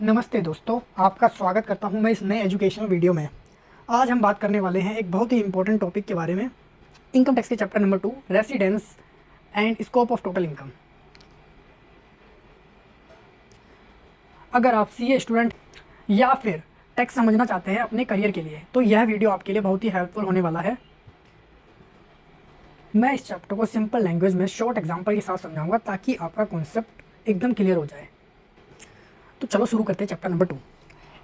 नमस्ते दोस्तों, आपका स्वागत करता हूं मैं इस नए एजुकेशनल वीडियो में। आज हम बात करने वाले हैं एक बहुत ही इंपॉर्टेंट टॉपिक के बारे में, इनकम टैक्स के chapter number 2, residence and scope of total income. अगर आप सीए स्टूडेंट या फिर टैक्स समझना चाहते हैं अपने करियर के लिए, तो यह वीडियो आपके लिए बहुत ही हेल्पफुल होने वाला है। मैं इस चैप्टर को सिंपल लैंग्वेज में शॉर्ट एग्जाम्पल के साथ समझाऊंगा ताकि आपका कॉन्सेप्ट एकदम क्लियर हो जाए। तो चलो शुरू करते हैं चैप्टर नंबर 2।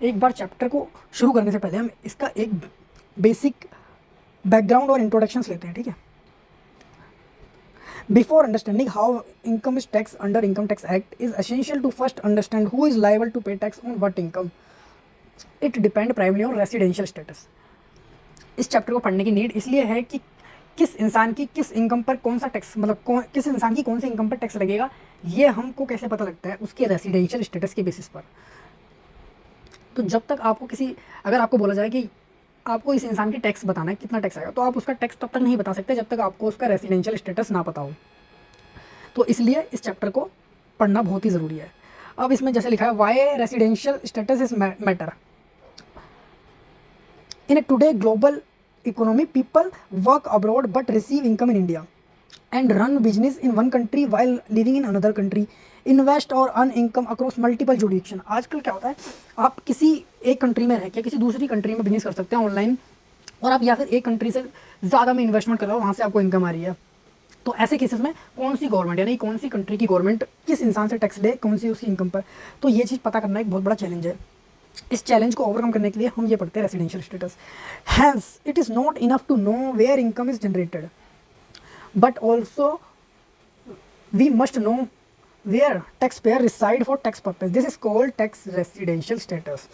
एक बार चैप्टर को शुरू करने से पहले हम इसका एक बेसिक बैकग्राउंड और इंट्रोडक्शंस लेते हैं, ठीक है। Before understanding how income is tax under income tax act is essential to first understand who is liable to pay tax on what income. It depend primary on residential status. इस chapter को पढ़ने की need इसलिए है कि किस इंसान की किस इनकम पर कौन सा टैक्स, मतलब किस इंसान की कौन सी इनकम पर टैक्स लगेगा, ये हमको कैसे पता लगता है, उसके रेसिडेंशियल स्टेटस के बेसिस पर। तो जब तक आपको अगर आपको बोला जाए कि आपको इस इंसान की टैक्स बताना है कितना टैक्स आएगा, तो आप उसका टैक्स तब तक नहीं बता सकते जब तक आपको उसका रेसिडेंशियल स्टेटस ना पता हो। तो इसलिए इस चैप्टर को पढ़ना बहुत ही ज़रूरी है। अब इसमें जैसे लिखा है, why residential status is matter in today global economy. People work abroad but receive income in India and run business in one country while living in another country, invest or earn income across multiple jurisdiction. आजकल क्या होता है, आप किसी एक country में रह के किसी दूसरी कंट्री में बिजनेस कर सकते हैं ऑनलाइन, और आप या फिर एक कंट्री से ज़्यादा में इन्वेस्टमेंट कर रहे हो, वहाँ से आपको इनकम आ रही है। तो ऐसे केसेस में कौन सी गवर्नमेंट यानी कौन सी कंट्री की गवर्नमेंट किस इंसान से टैक्स ले, कौन सी उसकी इनकम पर, तो ये चीज़ पता करना एक बहुत बड़ा चैलेंज है। इस चैलेंज को ओवरकम करने के लिए हम ये पढ़ते हैं residential status. Hence it is not enough to know where income is generated, but also we must know where tax payer reside for tax purpose. This is called tax residential status.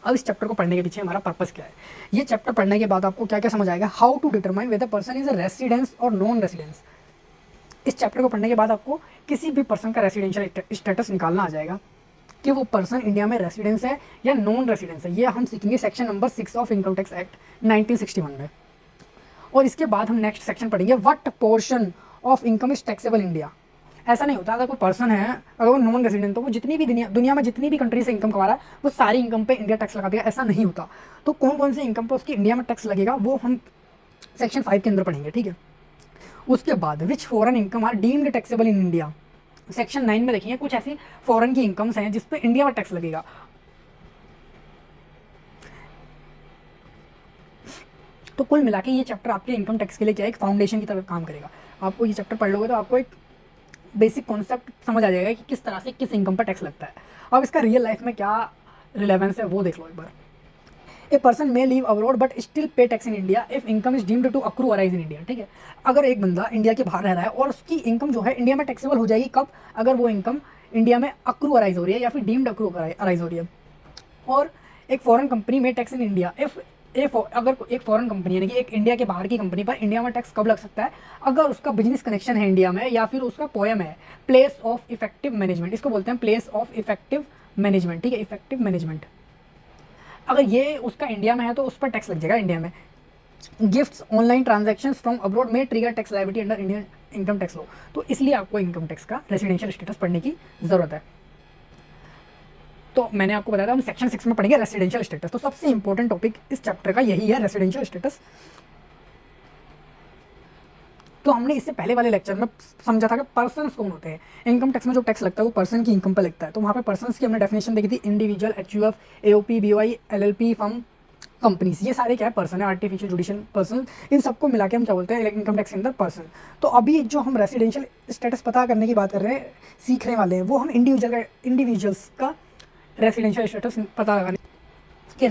अब इस chapter को पढ़ने के पीछे हमारा purpose क्या है, ये चैप्टर पढ़ने के बाद आपको क्या क्या समझ आएगा। How to determine whether person is a residence और नॉन रेसिडेंस। इस चैप्टर को पढ़ने के बाद आपको किसी भी पर्सन का रेसिडेंशियल स्टेटस निकालना आ जाएगा कि वो पर्सन इंडिया में रेसिडेंस है या नॉन रेसिडेंस है। ये हम सीखेंगे section number 6 of income tax act 1961 में। और इसके बाद हम नेक्स्ट सेक्शन पढ़ेंगे, what portion of income is taxable India. ऐसा नहीं होता, अगर कोई पर्सन है, अगर वो नॉन रेसिडेंट, तो वो जितनी भी दुनिया में जितनी भी कंट्री से इनकम कमा रहा है, वो सारी इनकम पे इंडिया टैक्स लगा देगा, ऐसा नहीं होता। तो कौन कौन सी इनकम पर उसकी इंडिया में टैक्स लगेगा वो हम सेक्शन 5 के अंदर पढ़ेंगे, ठीक है। उसके बाद which foreign income are deemed taxable in India. Section 9 में देखेंगे कुछ ऐसी फॉरेन की इनकम्स हैं जिस पे इंडिया में टैक्स लगेगा। तो कुल मिला के ये चैप्टर आपके इनकम टैक्स के लिए क्या है, एक फाउंडेशन की तरह काम करेगा। आपको ये चैप्टर पढ़ लोगे तो आपको एक बेसिक कॉन्सेप्ट समझ आ जाएगा कि किस तरह से किस इनकम पर टैक्स लगता है। अब इसका रियल लाइफ में क्या रिलेवेंस है वो देख लो एक बार। A person may leave abroad but still pay tax in India if income is deemed to accrue arise in India, ठीक है। अगर एक बंदा इंडिया के बाहर रह रहा है और उसकी इनकम जो है इंडिया में टैक्सेबल हो जाएगी, कब? अगर वो इनकम इंडिया में अक्रू अराइज हो रही है या फिर डीम्ड अक्रू अराइज हो रही है। और एक फॉरेन कंपनी में टैक्स इन इंडिया इफ अगर एक फॉरेन कंपनी यानी कि एक इंडिया के बाहर की कंपनी पर इंडिया में टैक्स कब लग सकता है? अगर उसका बिजनेस कनेक्शन है इंडिया में या फिर उसका पोएम है प्लेस ऑफ इफेक्टिव मैनेजमेंट, इसको बोलते हैं प्लेस ऑफ इफेक्टिव मैनेजमेंट, ठीक है, इफेक्टिव मैनेजमेंट। अगर ये उसका इंडिया में है तो उस पर टैक्स लग जाएगा इंडिया में। Gifts online transactions from abroad में trigger tax liability under Indian income tax law. तो इसलिए आपको इनकम टैक्स का रेसिडेंशियल स्टेटस पढ़ने की जरूरत है। तो मैंने आपको बताया था हम सेक्शन 6 में पढ़ेंगे रेसिडेंशियल स्टेटस। तो सबसे इंपॉर्टेंट टॉपिक इस चैप्टर का यही है, रेसिडेंशियल स्टेटस। तो हमने इससे पहले वाले लेक्चर में समझा था कि पर्सन कौन होते हैं। इनकम टैक्स में जो टैक्स लगता है वो पर्सन की इनकम पर लगता है। तो वहाँ पे पर्सन की हमने डेफिनेशन देखी थी, individual, HUF, AOP, BOI, LLP, firm, companies, ये सारे क्या है? पर्सन है, आर्टिफिशियल जुडिशियल पर्सन। इन सबको मिला के हम क्या बोलते हैं? इनकम टैक्स के अंदर पर्सन। तो अभी जो हम रेसिडेंशियल स्टेटस पता करने की बात कर रहे हैं, सीखने वाले हैं, वो हम इंडिविजुअल्स का रेसिडेंशियल स्टेटस पता लगाने कि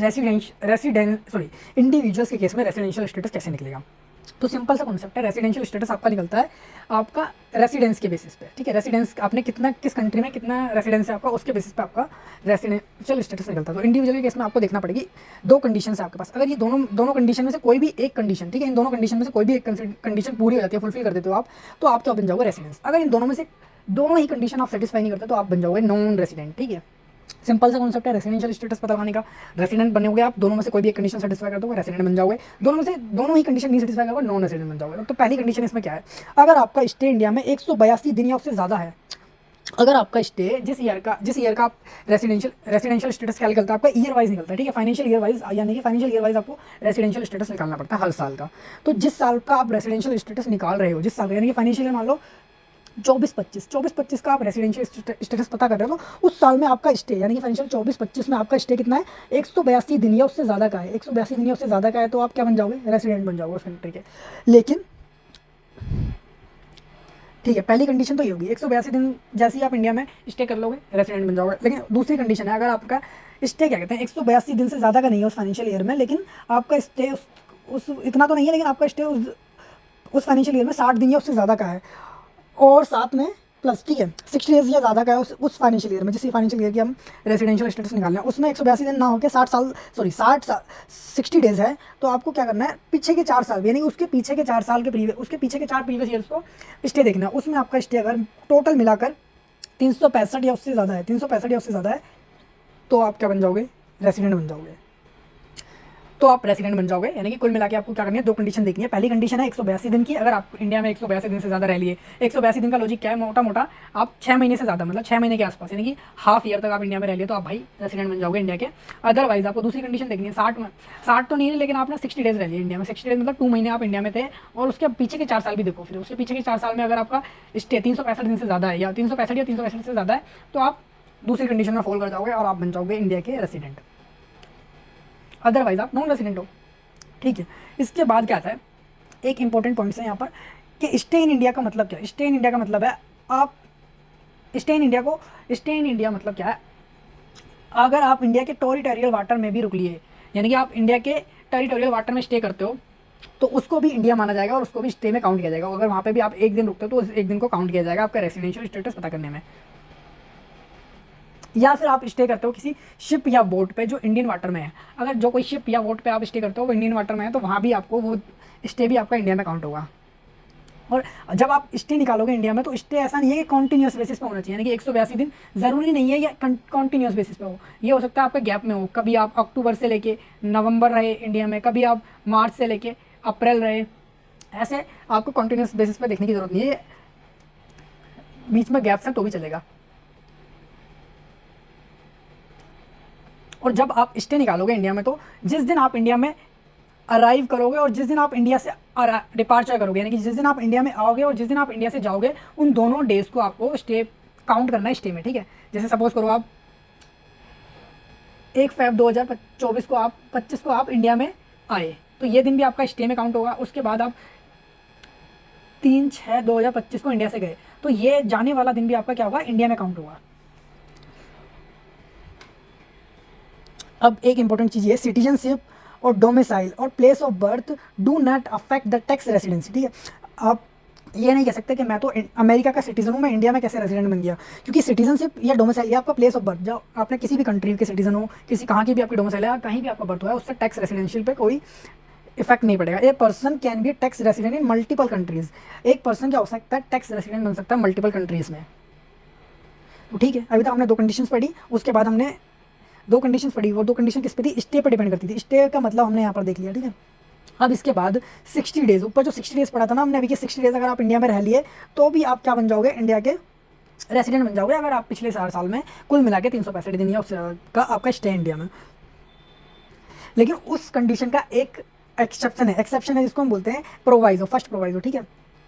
इंडिविजुअल्स के केस में रेसिडेंशियल स्टेटस कैसे निकलेगा। तो सिंपल सा कॉन्सेप्ट है, रेसिडेंशियल स्टेटस आपका निकलता है आपका रेसिडेंस के बेसिस पे, ठीक है। रेसिडेंस आपने कितना, किस कंट्री में कितना रेसिडेंस है आपका, उसके बेसिस पे आपका रेसिडेंशियल स्टेटस निकलता है। तो इंडिविजुअल के केस में आपको देखना पड़ेगी दो कंडीशन है आपके पास। अगर ये दोनों कंडीशन में से कोई भी एक कंडीशन, ठीक है, इन दोनों कंडीशन में से कोई भी एक कंडीशन पूरी हो जाती है, फुलफिल कर देते हो आप, तो आप क्या बन जाओगे? रेसिडेंस। अगर इन दोनों में से दोनों ही कंडीशन आप सेटिस्फाई नहीं करते तो आप बन जाओगे नॉन रेसिडेंट, ठीक है। सिंपल सा कॉन्सेप्ट है रेसिडेंशियल स्टेटस पता लगाने का। रेसिडेंट बनोगे आप, दोनों में से कोई भी एक कंडीशन सेटिस्फाई कर दोगे, रेसिडेंट बन जाओगे। दोनों ही कंडीशन नहीं सेटिस्फाई करोगे, नॉन रेसिडेंट बन जाओगे। तो पहली कंडीशन इसमें क्या है? अगर आपका स्टे इंडिया में 182 दिन या उससे ज़्यादा है, अगर आपका स्टे जिस ईयर का आप रेसिडेंशियल स्टेटस क्या निकलता है, आपका ईयर वाइज निकलता है, ठीक है, फाइनेंशियल ईयर वाइज, यानी कि फाइनेंशियल ईयर वाइज आपको रेसिडेंशियल स्टेटस निकालना पड़ता है हर साल का। तो जिस साल का आप रेसिडेंशियल स्टेटस निकाल रहे हो, जिस साल का, यानी कि फाइनेंशियल ईयर मान लो 24-25 का आप रेसिडेंशियल स्टेटस पता कर रहे हो, तो उस साल में आपका स्टे, यानी कि फाइनेंशियल 24-25 में आपका स्टे कितना है, 182 दिन या उससे ज़्यादा का है, 182 दिन या उससे ज़्यादा का है, तो आप क्या बन जाओगे, रेसिडेंट बन जाओगे उस कंट्री के। लेकिन ठीक है, पहली कंडीशन तो ये होगी, 182 दिन जैसे ही आप इंडिया में स्टे कर लोगे रेसिडेंट बन जाओगे। लेकिन दूसरी कंडीशन है, अगर आपका स्टे क्या कहते हैं 182 दिन से ज़्यादा का नहीं है उस फाइनेंशियल ईयर में, लेकिन आपका स्टे उस इतना तो नहीं है, लेकिन आपका स्टे उस फाइनेंशियल ईयर में 60 दिन या उससे ज़्यादा का है, और साथ में प्लस, ठीक है, 60 डेज या ज़्यादा का है उस फाइनेंशियल ईयर में, जिस फाइनेंशियल ईयर की हम रेसिडेंशियल स्टेटस निकालना है, उसमें 182 दिन ना होकर 60 डेज है, तो आपको क्या करना है, पीछे के 4 साल, यानी उसके पीछे के 4 साल के उसके पीछे के 4 प्रीवियस ईयर्स को स्टे देखना है। उसमें आपका स्टे अगर टोटल मिलाकर 365 या उससे ज़्यादा है, 365 या उससे ज़्यादा है, तो आप क्या बन जाओगे, रेसिडेंट बन जाओगे। तो आप रेसिडेंट बन जाओगे, यानी कि कुल मिला के आपको क्या करनी है, 2 कंडीशन देखनी है। पहली कंडीशन है 182 दिन की, अगर आप इंडिया में 182 दिन से ज़्यादा रह लिए, 182 दिन का लॉजिक क्या है, मोटा मोटा आप 6 महीने से ज़्यादा, मतलब 6 महीने के आसपास, यानी कि हाफ ईयर तक आप इंडिया में रह लिए, तो आप भाई रेसिडेंट बन जाओगे इंडिया के। अदरवाइज आपको दूसरी कंडीशन देखनी है, 60 तो नहीं है, लेकिन आपने 60 डेज रह लिए इंडिया में, 60 डेज मतलब 2 महीने आप इंडिया में थे, और उसके पीछे के 4 साल भी देखो, फिर उसके पीछे के 4 साल में अगर आपका स्टे 365 दिन से ज़्यादा है, या 365 से ज़्यादा है, तो आप दूसरी कंडीशन में फॉलो कर जाओगे और आप बन जाओगे इंडिया के रेसिडेंट। अदरवाइज आप नॉन रेसिडेंट हो, ठीक है। इसके बाद क्या आता है, एक इंपॉर्टेंट पॉइंट्स है यहाँ पर कि स्टे इन इंडिया का मतलब क्या है। स्टे इन इंडिया का मतलब है, आप स्टे इन इंडिया मतलब क्या है, अगर आप इंडिया के टेरिटोरियल वाटर में भी रुक लिए, यानी कि आप इंडिया के टेरिटोरियल वाटर में स्टे करते हो, तो उसको भी इंडिया माना जाएगा और उसको भी स्टे में काउंट किया जाएगा। अगर वहाँ पे भी आप एक दिन रुकते हो, तो उस एक दिन को काउंट किया जाएगा आपका रेसिडेंशियल स्टेटस पता करने में। या फिर आप स्टे करते हो किसी शिप या बोट पे जो इंडियन वाटर में है, अगर जो कोई शिप या बोट पे आप स्टे करते हो वो इंडियन वाटर में है, तो वहाँ भी आपको वो स्टे भी आपका इंडिया में काउंट होगा। और जब आप स्टे निकालोगे इंडिया में, तो स्टे ऐसा नहीं है कि कॉन्टीन्यूस बेसिस पे होना चाहिए, यानी कि 182 दिन ज़रूरी नहीं है ये कॉन्टीन्यूस बेसिस पे हो, ये हो सकता है आपका गैप में हो, कभी आप अक्टूबर से लेके नवंबर रहे इंडिया में, कभी आप मार्च से लेके अप्रैल रहे, ऐसे आपको कॉन्टीन्यूस बेसिस पे देखने की ज़रूरत नहीं है, बीच में गैप्स हैं तो भी चलेगा। और जब आप स्टे निकालोगे इंडिया में, तो जिस दिन आप इंडिया में अराइव करोगे और जिस दिन आप इंडिया से डिपार्चर करोगे, यानी कि जिस दिन आप इंडिया में आओगे और जिस दिन आप इंडिया से जाओगे, उन दोनों डेज को आपको स्टे काउंट करना है स्टे में, ठीक है। जैसे सपोज करो आप 1 फरवरी 2024 को आप 25 को आप इंडिया में आए, तो ये दिन भी आपका स्टे में काउंट होगा। उसके बाद आप 3/6/2025 को इंडिया से गए, तो ये जाने वाला दिन भी आपका क्या होगा, इंडिया में काउंट होगा। अब एक इंपॉर्टेंट चीज़ ये, सिटीजनशिप और डोमिसाइल और place of birth do not affect the tax residency, ठीक है। आप ये नहीं कह सकते कि मैं तो अमेरिका का सिटीजन हूँ, मैं इंडिया में कैसे रेजिडेंट बन गया, क्योंकि सिटीजनशिप या डोमिसाइल या आपका प्लेस ऑफ बर्थ, जब आपने किसी भी कंट्री के सिटीजन हो, किसी कहाँ की भी आपकी डोमिसाइल है, कहीं भी आपका बर्थ हुआ है, उससे टैक्स रेसिडेंशियल पे कोई इफेक्ट नहीं पड़ेगा। A person can be tax resident in multiple countries, एक पर्सन क्या हो सकता है, टैक्स रेसिडेंट बन सकता है मल्टीपल कंट्रीज़ में। तो ठीक है, अभी तक हमने 2 कंडीशंस पढ़ी, उसके बाद हमने 2 कंडीशंस पढ़ी, वो 2 कंडीशन किस पे थी, स्टे पर डिपेंड करती थी। स्टे का मतलब हमने यहाँ पर देख लिया, ठीक है। अब इसके बाद 60 डेज़, ऊपर जो 60 डेज़ पढ़ा था ना हमने अभी के, 60 डेज़ अगर आप इंडिया में रह लिए, तो भी आप क्या बन जाओगे, इंडिया के रेसिडेंट बन जाओगे, अगर आप पिछले 4 साल में कुल मिला के 365 दिन या उससे का आपका स्टे इंडिया में। लेकिन उस कंडीशन का एक एक्सेप्शन है जिसको हम बोलते हैं प्रोवाइजो, फर्स्ट प्रोवाइजो, ठीक है।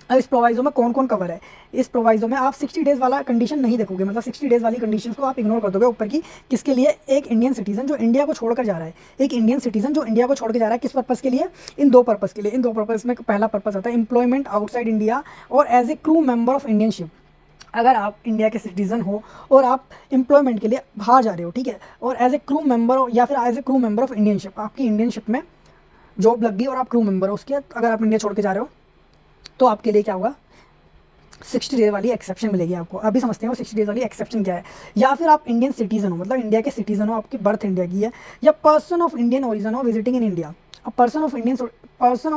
अब इस प्रोवाइजो में कौन कौन कवर है, इस प्रोवाइजो में आप 60 डेज़ वाला कंडीशन नहीं देखोगे, मतलब 60 डेज़ वाली कंडीशंस को आप इग्नोर कर दोगे ऊपर की। किसके लिए, एक इंडियन सिटीजन जो इंडिया को छोड़कर जा रहा है, एक इंडियन सिटीजन जो इंडिया को छोड़ के जा रहा है, किस पर्पज़ के लिए, इन 2 पर्पज़ के लिए। इन 2 पर्पज़ में पहला पर्पज़ आता है एम्प्लॉयमेंट आउटसाइड इंडिया और as a crew member of Indian ship. अगर आप इंडिया के सिटीज़न हो और आप एम्प्लॉयमेंट के लिए बाहर जा रहे हो, ठीक है, और एज ए क्रू मेंबर या फिर as a crew member of Indian ship, आपकी इंडियन शिप में जॉब लग गई और आप क्रू मेंबर हो उसके, अगर आप इंडिया छोड़ के जा रहे हो, तो आपके लिए क्या होगा, 60 डेज वाली एक्सेप्शन मिलेगी आपको। अभी समझते हैं 60 डेज वाली एक्सेप्शन क्या है। या फिर आप इंडियन सिटीजन हो, मतलब इंडिया के सिटीजन हो, आपकी बर्थ इंडिया की है, या पर्सन ऑफ इंडियन ओरिजिन हो विजिटिंग इन इंडिया। अब पर्सन ऑफ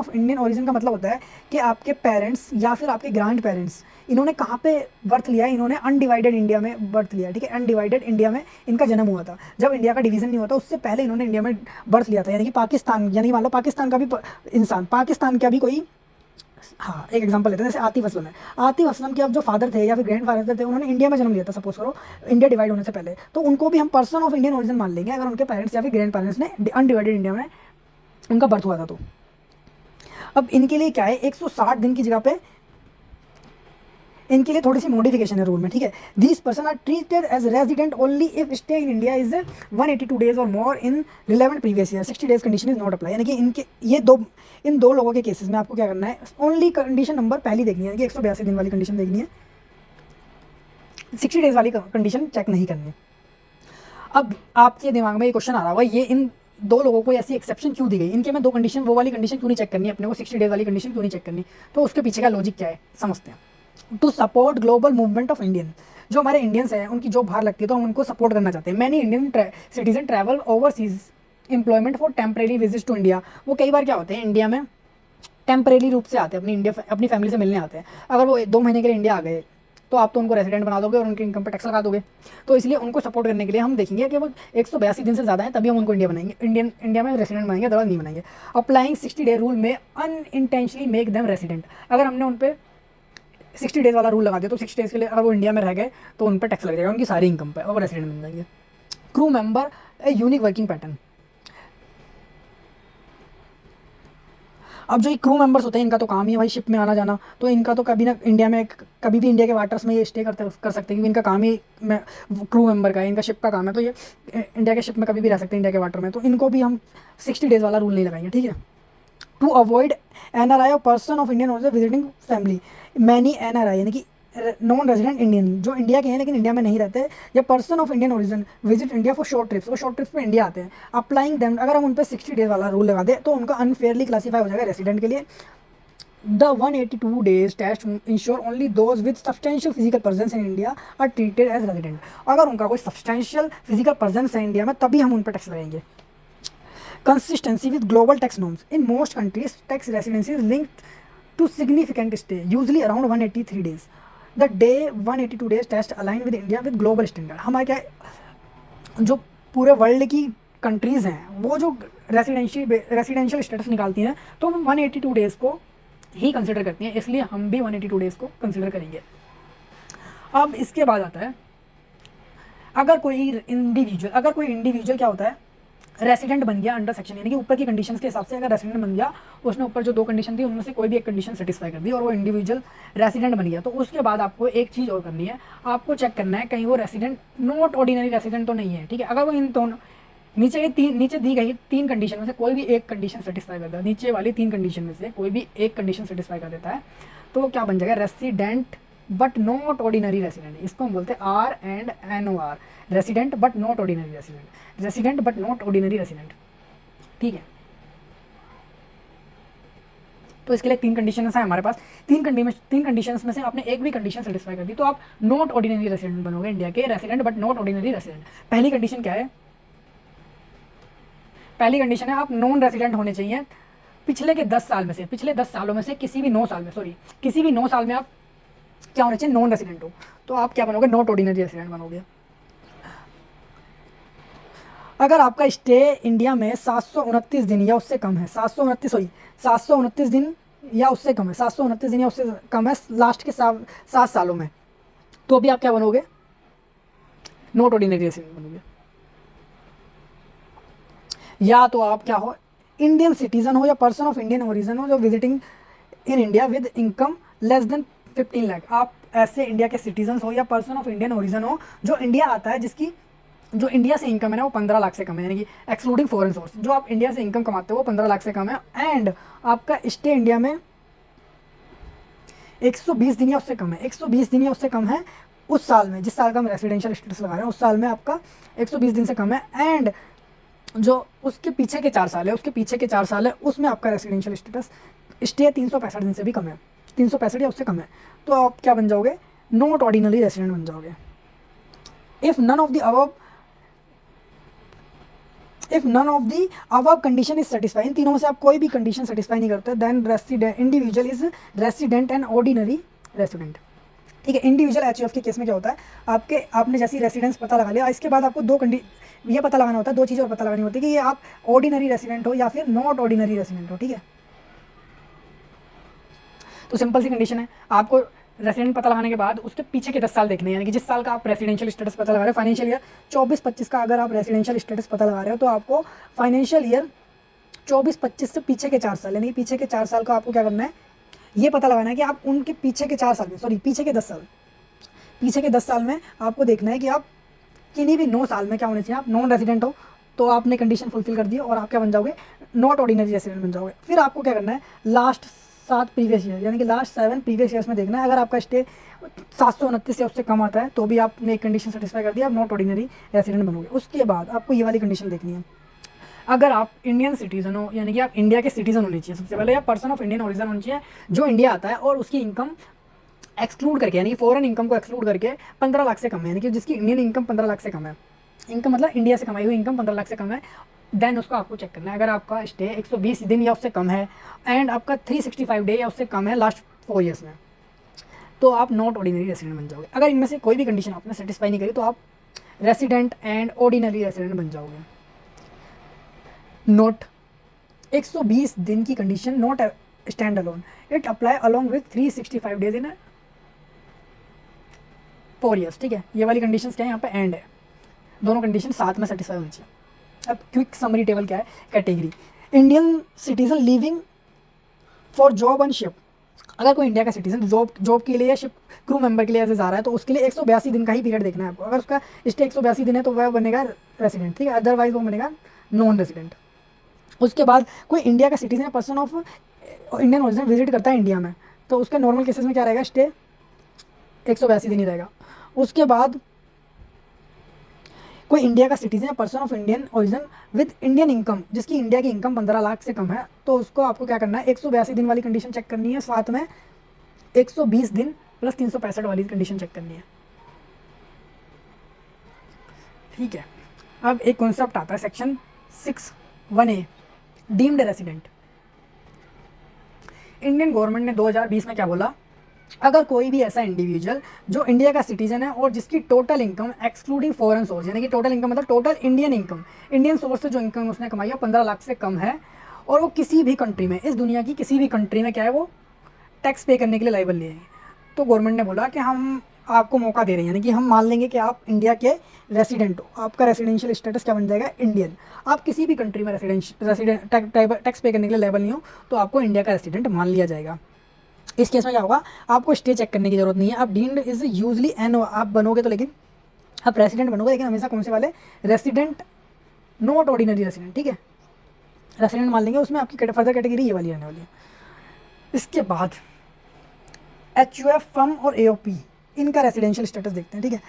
इंडियन ओरिजिन का मतलब होता है कि आपके पेरेंट्स या फिर आपके ग्रैंड पेरेंट्स, इन्होंने कहाँ पे बर्थ लिया है, इन्होंने अनडिवाइडेड इंडिया में बर्थ लिया है, ठीक है। अनडिवाइडेड इंडिया में इनका जन्म हुआ था, जब इंडिया का डिवीजन नहीं हुआ था उससे पहले इन्होंने इंडिया में बर्थ लिया था, यानी कि पाकिस्तान, यानी मान लो पाकिस्तान का भी इंसान, पाकिस्तान का भी कोई हाँ, एक एग्जांपल लेते हैं, जैसे आतिफ असलम है। आतिफ असलम के अब जो फादर थे या फिर ग्रैंड फादर थे, उन्होंने इंडिया में जन्म लिया था, सपोज करो इंडिया डिवाइड होने से पहले, तो उनको भी हम पर्सन ऑफ इंडियन ओरिजिन मान लेंगे अगर उनके पेरेंट्स या फिर ग्रैंड पेरेंट्स ने अनडिवाइडेड इंडिया में उनका बर्थ हुआ था तो। अब इनके लिए क्या है, 160 दिन की जगह पे इनके लिए थोड़ी सी मॉडिफिकेशन है रूल में, ठीक है। These person are treated as resident only if stay in India is 182 days और more in relevant previous year, 60 days condition is not apply. यानी कि इनके ये इन दो लोगों के केसेस में आपको क्या करना है, ओनली कंडीशन नंबर पहली देखनी है, यानी कि 182 दिन वाली कंडीशन देखनी है, 60 डेज वाली कंडीशन चेक नहीं करनी है। अब आपके दिमाग में ये क्वेश्चन आ रहा होगा, ये इन दो लोगों को ऐसी एक्सेप्शन क्यों दी गई, इनके में दो कंडीशन, वो वाली कंडीशन क्यों नहीं चेक करनी, अपने को 60 डेज वाली कंडीशन क्यों नहीं चेक करनी। तो उसके पीछे का लॉजिक क्या है समझते हैं। To support global movement of Indian, जो हमारे इंडियंस हैं उनकी जॉब बाहर लगती है तो हम उनको सपोर्ट करना चाहते हैं। Many Indian citizen travel overseas employment for temporary visit to India. वो कई बार क्या होते हैं, इंडिया में टेम्परेरी रूप से आते हैं, अपनी फैमिली से मिलने आते हैं। अगर वो 2 महीने के लिए इंडिया आ गए तो आप तो उनको रेसिडेंट बना दोगे और उनके इनकम पर टैक्स लगा दोगे। तो इसलिए उनको सपोर्ट करने के लिए हम देखेंगे कि वो 182 दिन से ज़्यादा है तभी हम उनको इंडिया बनाएंगे, इंडिया में रेसिडेंट बनाएंगे, अदरवाइज नहीं बनाएंगे। अप्लाइंग 60 डे रूल में अनइंटेंशनली मेक देम रेसिडेंट। अगर हमने उन पर 60 डेज वाला रूल लगा दिया तो 60 डेज के लिए अगर वो इंडिया में रह गए तो उन पर टैक्स लग जाएगा उनकी सारी इनकम पर, और वो रेसिडेंट बन जाएंगे। Crew member a unique working pattern. अब जो ये क्रू मेंबर्स होते हैं इनका तो काम ही है भाई शिप में आना जाना, तो इनका तो कभी ना इंडिया में कभी भी इंडिया के वाटर्स में ये स्टे कर सकते हैं, क्योंकि इनका काम ही क्रू मेंबर का है, इनका शिप का काम है, तो ये इंडिया के शिप में कभी भी रह सकते हैं, इंडिया के वाटर में। तो इनको भी हम 60 डेज वाला रूल नहीं लगाएंगे, ठीक है। टू अवॉइड NRI और person of Indian origin visiting family. Many NRI यानी कि नॉन रेजिडेंट इंडियन जो इंडिया के हैं लेकिन इंडिया में नहीं रहते, या person of Indian origin visit India for short trips, वो शॉर्ट ट्रिप्स पे इंडिया आते हैं। अप्लाइंग देम, अगर हम उन पर 60 डेज वाला रूल लगा दें तो उनका अनफेयरली क्लासीफाई हो जाएगा रेसिडेंट के लिए। The 182 days test ensure only those with substantial physical presence in India are treated as resident. अगर उनका कोई सब्सटेंशियल फिजिकल प्रेजेंस है इंडिया में तभी हम उन पर टैक्स लगाएंगे। Consistency with global tax norms. In most countries, tax residency is linked to significant stay, usually around 183 days. The day 182 days test align with India with global standard. हमारे क्या जो पूरे वर्ल्ड की कंट्रीज़ हैं वो जो residential status निकालती हैं तो वो 182 डेज़ को ही कंसिडर करती हैं, इसलिए हम भी 182 डेज़ को कंसिडर करेंगे। अब इसके बाद आता है अगर कोई इंडिविजुअल क्या होता है, रेसिडेंट बन गया अंडर सेक्शन, यानी कि ऊपर की कंडीशंस के हिसाब से अगर रेसिडेंट बन गया, उसने ऊपर जो 2 कंडीशन थी उनमें से कोई भी एक कंडीशन सेटिस्फाई कर दी और वो इंडिविजुअल रेसिडेंट बन गया, तो उसके बाद आपको एक चीज़ और करनी है, आपको चेक करना है कहीं वो रेसिडेंट नॉट ऑर्डिनरी रेसिडेंट तो नहीं है, ठीक है। अगर वो इन दोनों नीचे दी गई 3 कंडीशन में से कोई भी एक कंडीशन सेटिस्फाई करता है, नीचे वाली 3 कंडीशन में से कोई भी एक कंडीशन सेटिस्फाई कर देता है तो क्या बन जाएगा, resident but not ordinary resident. इसको हम बोलते हैं RNOR, resident but not ordinary resident, resident but not ordinary resident, ठीक है। तो इसके लिए 3 कंडीशन है हमारे पास, 3 कंडीशंस में से आपने एक भी कंडीशन सेटिस्फाई कर दी तो आप नॉट ऑर्डिनरी रेसिडेंट बनोगे इंडिया के, resident but not ordinary resident. पहली कंडीशन क्या है, पहली कंडीशन है आप नॉन रेसिडेंट होने चाहिए पिछले 10 सालों में से किसी भी 9 साल में आप क्या होना चाहिए, नॉन रेसिडेंट हो, तो आप क्या बनोगे, नॉट ऑर्डिनरी रेसिडेंट बनोगे। अगर आपका स्टे इंडिया में 729 दिन या उससे कम है, 729 दिन या उससे कम है, 729 दिन या उससे कम है लास्ट के 7 सालों में, तो अभी आप क्या बनोगे, नॉट ऑर्डिनरी रेसिडेंट बनोगे। या तो आप क्या हो, इंडियन सिटीजन हो या पर्सन ऑफ इंडियन ओरिजिन हो जो visiting in India with income less than 15 lakh. आप ऐसे इंडिया के सिटीजन हो या पर्सन ऑफ इंडियन ओरिजिन हो जो इंडिया आता है जिसकी जो इंडिया से इनकम है ना वो 15 लाख से कम है, यानी कि एक्सक्लूडिंग फॉरेन सोर्स, जो आप इंडिया से इनकम कमाते हो वो 15 लाख से कम है, एंड आपका स्टे इंडिया में 120 दिन या उससे कम है, 120 दिन या उससे कम है उस साल में, जिस साल का हम रेसिडेंशियल स्टेटस लगा रहे हैं उस साल में आपका 120 दिन से कम है, एंड जो उसके पीछे के 4 साल है उसमें आपका रेसिडेंशियल स्टेटस स्टे 365 दिन से भी कम है, 365 या उससे कम है, तो आप क्या बन जाओगे, नॉट ऑर्डिनरी रेसिडेंट बन जाओगे। If none of the above condition is satisfy, इन तीनों में से आप कोई भी कंडीशन सेटिस्फाई नहीं करते, then individual is resident and ordinary resident, ठीक है। इंडिविजुअल HUF के केस में क्या होता है, आपने जैसी रेसिडेंस पता लगा लिया, इसके बाद आपको ये पता लगाना होता है, 2 चीज़ और पता लगानी होती है कि ये आप ऑर्डिनरी रेसिडेंट हो या फिर नॉट ऑर्डिनरी रेसिडेंट हो, ठीक है। तो सिंपल सी कंडीशन है, आपको रेसिडेंट पता लगाने के बाद उसके पीछे के 10 साल देखने हैं, यानी कि जिस साल का आप रेसिडेंशियल स्टेटस पता लगा रहे हो, फाइनेंशियल ईयर 24-25 का अगर आप रेसिडेंशियल स्टेटस पता लगा रहे हो तो आपको फाइनेंशियल ईयर 24-25 से पीछे के 4 साल, यानी कि पीछे के 4 साल का आपको क्या करना है, ये पता लगाना है कि आप उनके पीछे के 4 साल में, सॉरी पीछे के 10 साल, पीछे के 10 साल में आपको देखना है कि आप किन्हीं भी 9 साल में क्या होने चाहिए, आप नॉन रेजिडेंट हो तो आपने कंडीशन फुलफिल कर दी और आप क्या बन जाओगे, नॉट ऑर्डिनरी रेसिडेंट बन जाओगे। फिर आपको क्या करना है, लास्ट 7 प्रीवियस ईयर, यानी कि लास्ट 7 प्रीवियस ईयर्स में देखना है, अगर आपका स्टे 729 या उससे कम आता है तो भी आपने एक कंडीशन सेटिस्फाई कर दिया, आप नॉट ऑर्डिनरी रेसिडेंट बनोगे। उसके बाद आपको ये वाली कंडीशन देखनी है, अगर आप इंडियन सिटीजन हो, यानी कि आप इंडिया के सिटीजन होने चाहिए सबसे पहले, या पर्सन ऑफ इंडियन ओरिजिन होनी चाहिए जो इंडिया आता है और उसकी इनकम एक्सक्लूड करके, यानी कि फॉरेन इनकम को एक्सक्लूड करके 15 लाख से कम है, यानी कि जिसकी इंडियन इनकम 15 लाख से कम है, इनकम मतलब इंडिया से कमाई हुई इनकम 15 लाख से कम है, देन उसको आपको चेक करना है। अगर आपका स्टे 120 दिन या उससे कम है एंड आपका 365 डे या उससे कम है लास्ट 4 ईयर्स में, तो आप नॉट ऑर्डिनरी रेसिडेंट बन जाओगे। अगर इनमें से कोई भी कंडीशन आपने सेटिस्फाई नहीं करी तो आप रेसिडेंट एंड ऑर्डिनरी रेसिडेंट बन जाओगे। नोट, 120 दिन की condition not stand alone, it apply along with 365 days in 4 years, ठीक है। ये वाली कंडीशन क्या है, यहाँ पे एंड है, दोनों कंडीशन साथ में सेटिस्फाई होनी चाहिए। अब क्विक समरी टेबल क्या है, category, Indian citizen living for job on ship, अगर कोई इंडिया का सिटीजन जॉब के लिए या शिप क्रू मेंबर के लिए ऐसे जा रहा है तो उसके लिए 182 दिन का ही पीरियड देखना है आपको। अगर उसका स्टे 182 दिन है तो वह बनेगा रेसिडेंट, ठीक है, अदरवाइज वो बनेगा नॉन रेसिडेंट। उसके बाद कोई इंडिया का citizen person of Indian origin visit करता है इंडिया में, तो उसके नॉर्मल केसेस में क्या रहेगा, स्टे 182 दिन ही रहेगा। उसके बाद कोई इंडिया का सिटीजन या person of Indian origin with Indian income, जिसकी इंडिया की इनकम 15 लाख से कम है, तो उसको आपको क्या करना है, 182 दिन वाली कंडीशन चेक करनी है, साथ में 120 दिन प्लस 365 वाली कंडीशन चेक करनी है, ठीक है। अब एक कॉन्सेप्ट आता है section 6(1)(a), deemed resident. Indian government ने 2020 में क्या बोला, अगर कोई भी ऐसा इंडिविजुअल जो इंडिया का सिटीजन है और जिसकी total income excluding foreign source, यानी कि टोटल इनकम मतलब total Indian income, Indian source से जो इनकम उसने कमाई है 15 लाख से कम है, और वो किसी भी कंट्री में, इस दुनिया की किसी भी कंट्री में क्या है, वो टैक्स पे करने के लिए लायबल नहीं है, तो गवर्नमेंट ने बोला कि हम आपको मौका दे रहे हैं, यानी कि हम मान लेंगे कि आप इंडिया के रेसिडेंट हो, आपका रेसिडेंशियल स्टेटस क्या बन जाएगा, इंडियन। आप किसी भी कंट्री में रेसिडेंट टैक्स पे करने के लिए लायबल नहीं हो तो आपको इंडिया का रेसिडेंट मान लिया जाएगा। इस केस में क्या होगा, आपको स्टे चेक करने की जरूरत नहीं है, आप डीम्ड इज यूजली एन आप बनोगे तो, लेकिन आप रेसिडेंट बनोगे, लेकिन हमेशा कौन से वाले, रेसिडेंट नॉट ऑर्डिनरी रेसिडेंट, ठीक है, रेसिडेंट मान लेंगे, उसमें आपकी फर्दर कैटेगरी ये वाली आने वाली है। इसके बाद HUF फर्म और AOP, इनका रेसिडेंशियल स्टेटस देखते हैं, ठीक है।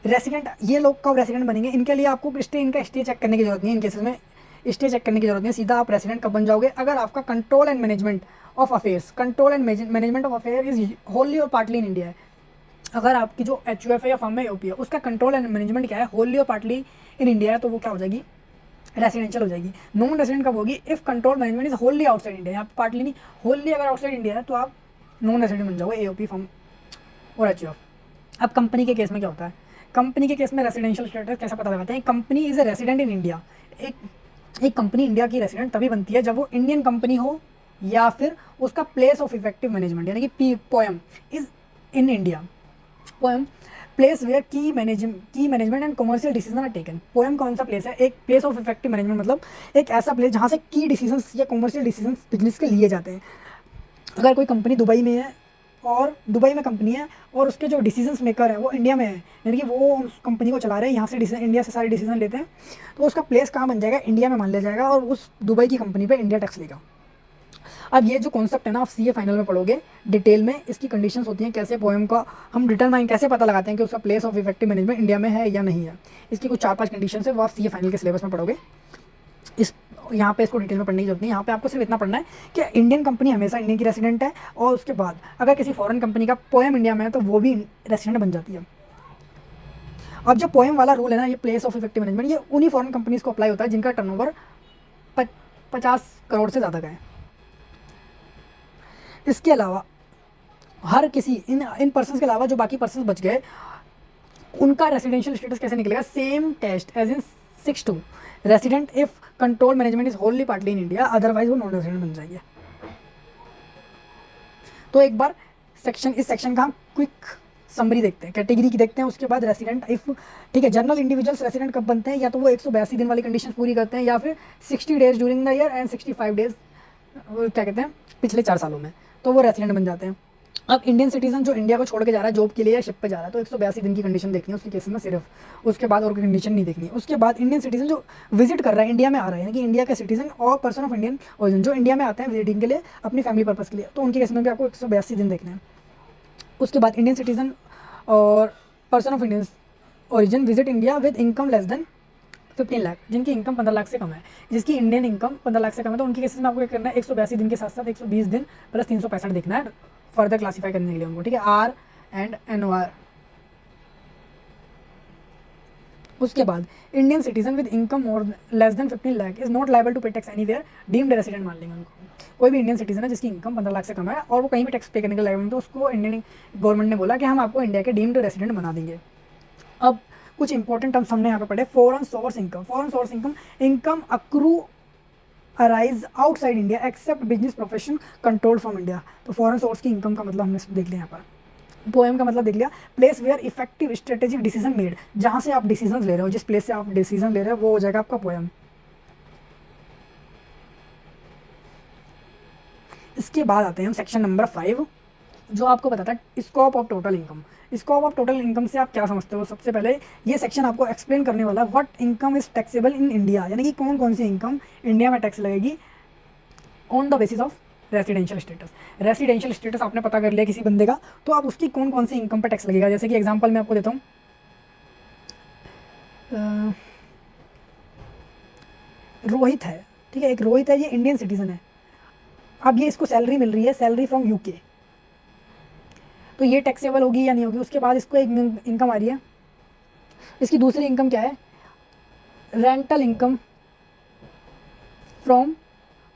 रेसिडेंट, ये लोग कब रेसिडेंट बनेंगे, इनके लिए आपको इनका स्टे चेक करने की जरूरत नहीं है, इन केसेस में स्टे चेक करने की जरूरत नहीं है, सीधा आप रेसिडेंट कब बन जाओगे, अगर आपका control and management of affairs, control and management of affair is Holi और पार्टली इन इंडिया है। अगर आपकी जो HUF है या फर्म है AOP है, उसका कंट्रोल एंड मैनेजमेंट क्या है, होली और पार्टली इन इंडिया है, तो वो क्या हो जाएगी, रेसिडेंशियल हो जाएगी। नॉन रेसिडेंट कब होगी, if control management is Holi outside India, यहाँ पार्टली नहीं, होली अगर आउटसाइड इंडिया है तो आप नॉन रेसिडेंट बन जाओगे, AOP फर्म और HUF। अब कंपनी के केस में क्या होता है, कंपनी के केस में रेसिडेंशियल स्टेटस कैसे पता लगाते हैं, company is a resident in India, एक कंपनी इंडिया की रेसिडेंट तभी बनती है जब वो इंडियन कंपनी हो या फिर उसका प्लेस ऑफ इफेक्टिव मैनेजमेंट, यानी कि POEM is in India, POEM place where key management and commercial decision are taken. POEM कौन सा प्लेस है, एक प्लेस ऑफ इफेक्टिव मैनेजमेंट मतलब एक ऐसा प्लेस जहाँ से की डिसीजंस या कमर्शियल डिसीजंस बिजनेस के लिए जाते हैं। अगर कोई कंपनी दुबई में है और दुबई में कंपनी है और उसके जो डिसीजंस मेकर है वो इंडिया में है, यानी कि वो उस कंपनी को चला रहे हैं, यहाँ से इंडिया से सारे डिसीजन लेते हैं, तो उसका प्लेस कहाँ बन जाएगा, इंडिया में मान लिया जाएगा और उस दुबई की कंपनी पे इंडिया टैक्स लेगा। अब ये जो कॉन्सेप्ट है ना, आप CA फाइनल में पढ़ोगे डिटेल में, इसकी कंडीशंस होती हैं, कैसे पोएम का हम डिटरमाइन कैसे पता लगाते हैं कि उसका place of effective management India में है या नहीं है, इसकी कुछ 4-5 कंडीशन है, वो आप CA फाइनल के सिलेबस में पढ़ोगे। इस यहाँ पे इसको डिटेल में पढ़ने की जरूरत नहीं है, यहाँ पे आपको सिर्फ इतना पढ़ना है कि इंडियन कंपनी हमेशा इंडियन की रेसिडेंट है, और उसके बाद अगर किसी फॉरेन कंपनी का पोएम इंडिया में है तो वो भी रेसिडेंट बन जाती है। अब जो पोएम वाला रूल है ना, ये प्लेस ऑफ इफेक्टिव मैनेजमेंट, ये उन्हीं फॉरेन कंपनीज को अप्लाई होता है जिनका टर्नओवर 50 करोड़ से ज़्यादा का है। इसके अलावा हर किसी इन पर्सन्स के अलावा जो बाकी पर्सन्स बच गए, उनका रेसिडेंशियल स्टेटस कैसे निकलेगा, same test as in 6(2), resident if control management is wholly partly in India, otherwise वो नॉन रेसिडेंट बन जाएंगे। तो एक बार इस सेक्शन का हम क्विक समरी देखते हैं, कैटेगरी की देखते हैं। उसके बाद रेसिडेंट इफ, ठीक है, जनरल इंडिविजुअल्स रेसिडेंट कब बनते हैं, या तो वो 182 दिन वाली कंडीशन पूरी करते हैं, या फिर 60 days during the year and 65 days क्या कहते हैं पिछले 4 सालों में, तो वो रेसिडेंट बन जाते हैं। अब इंडियन सिटीजन जो इंडिया को छोड़ के जा रहा है जॉब के लिए या शिप पे जा रहा है, तो 182 दिन की कंडीशन देखनी है उसके केस में सिर्फ, उसके बाद और कोई कंडीशन नहीं देखनी है। उसके बाद इंडियन सिटीजन जो विजिट कर रहा है, इंडिया में आ रहा है, यानी कि इंडिया का सिटीजन और पर्सन ऑफ इंडियन ओरिजिन जो इंडिया में आते हैं विजिटिंग के लिए अपनी फैमिली पर्पज़ के लिए, तो उनके केस में भी आपको 182 दिन देखने हैं। उसके बाद इंडियन सिटीजन और person of Indian origin visit India with income less than 15 lakh, जिनकी इनकम 15 लाख से कम है, जिसकी इंडियन इनकम 15 लाख से कम है, तो उनके केसेस में आपको क्या करना है, 182 दिन के साथ साथ 120 दिन प्लस 365 देखना है फर्दर क्लासीफाई करने के लिए उनको, ठीक है, R and N O R. उसके बाद Indian citizen with income more less than 15 lakh is not liable to pay tax anywhere deemed resident मान लेंगे उनको। कोई भी इंडियन सिटीजन है जिसकी इनकम 15 लाख से कम है और वो कहीं भी टैक्स पे करने के लायक, तो उसको इंडियन गवर्नमेंट ने बोला कि हम आपको इंडिया के डीम्ड रेसिडेंट बना देंगे। अब कुछ इंपॉर्टेंट टर्म्स हमने यहाँ पे पढ़े। Foreign source income, foreign source income, income accrue arise outside India accept business profession control from India. तो फॉरेन सोर्स की इनकम का मतलब हमने देख लिया यहाँ पर। पोएम का मतलब देख लिया, place where effective strategic decision made, जहाँ से आप डिसीजन ले रहे हो, जिस प्लेस से आप डिसीजन ले रहे हो वो हो जाएगा आपका पोएम। इसके बाद आते हैं हम सेक्शन नंबर 5, जो आपको बताता है scope of total income. Scope of total income से आप क्या समझते हो? सबसे पहले ये सेक्शन आपको एक्सप्लेन करने वाला है what income is taxable in India, यानी कि कौन कौन सी इनकम इंडिया में टैक्स लगेगी on the basis of residential status. Residential status आपने पता कर लिया किसी बंदे का, तो आप उसकी कौन कौन सी इनकम पर टैक्स लगेगा। जैसे कि एग्जांपल मैं आपको देता हूँ, रोहित है, ठीक है, एक रोहित है, ये इंडियन सिटीजन है। अब ये इसको सैलरी मिल रही है, सैलरी फ्रॉम यूके, तो ये टैक्सेबल होगी या नहीं होगी। उसके बाद इसको एक इनकम आ रही है, इसकी दूसरी इनकम क्या है, rental income from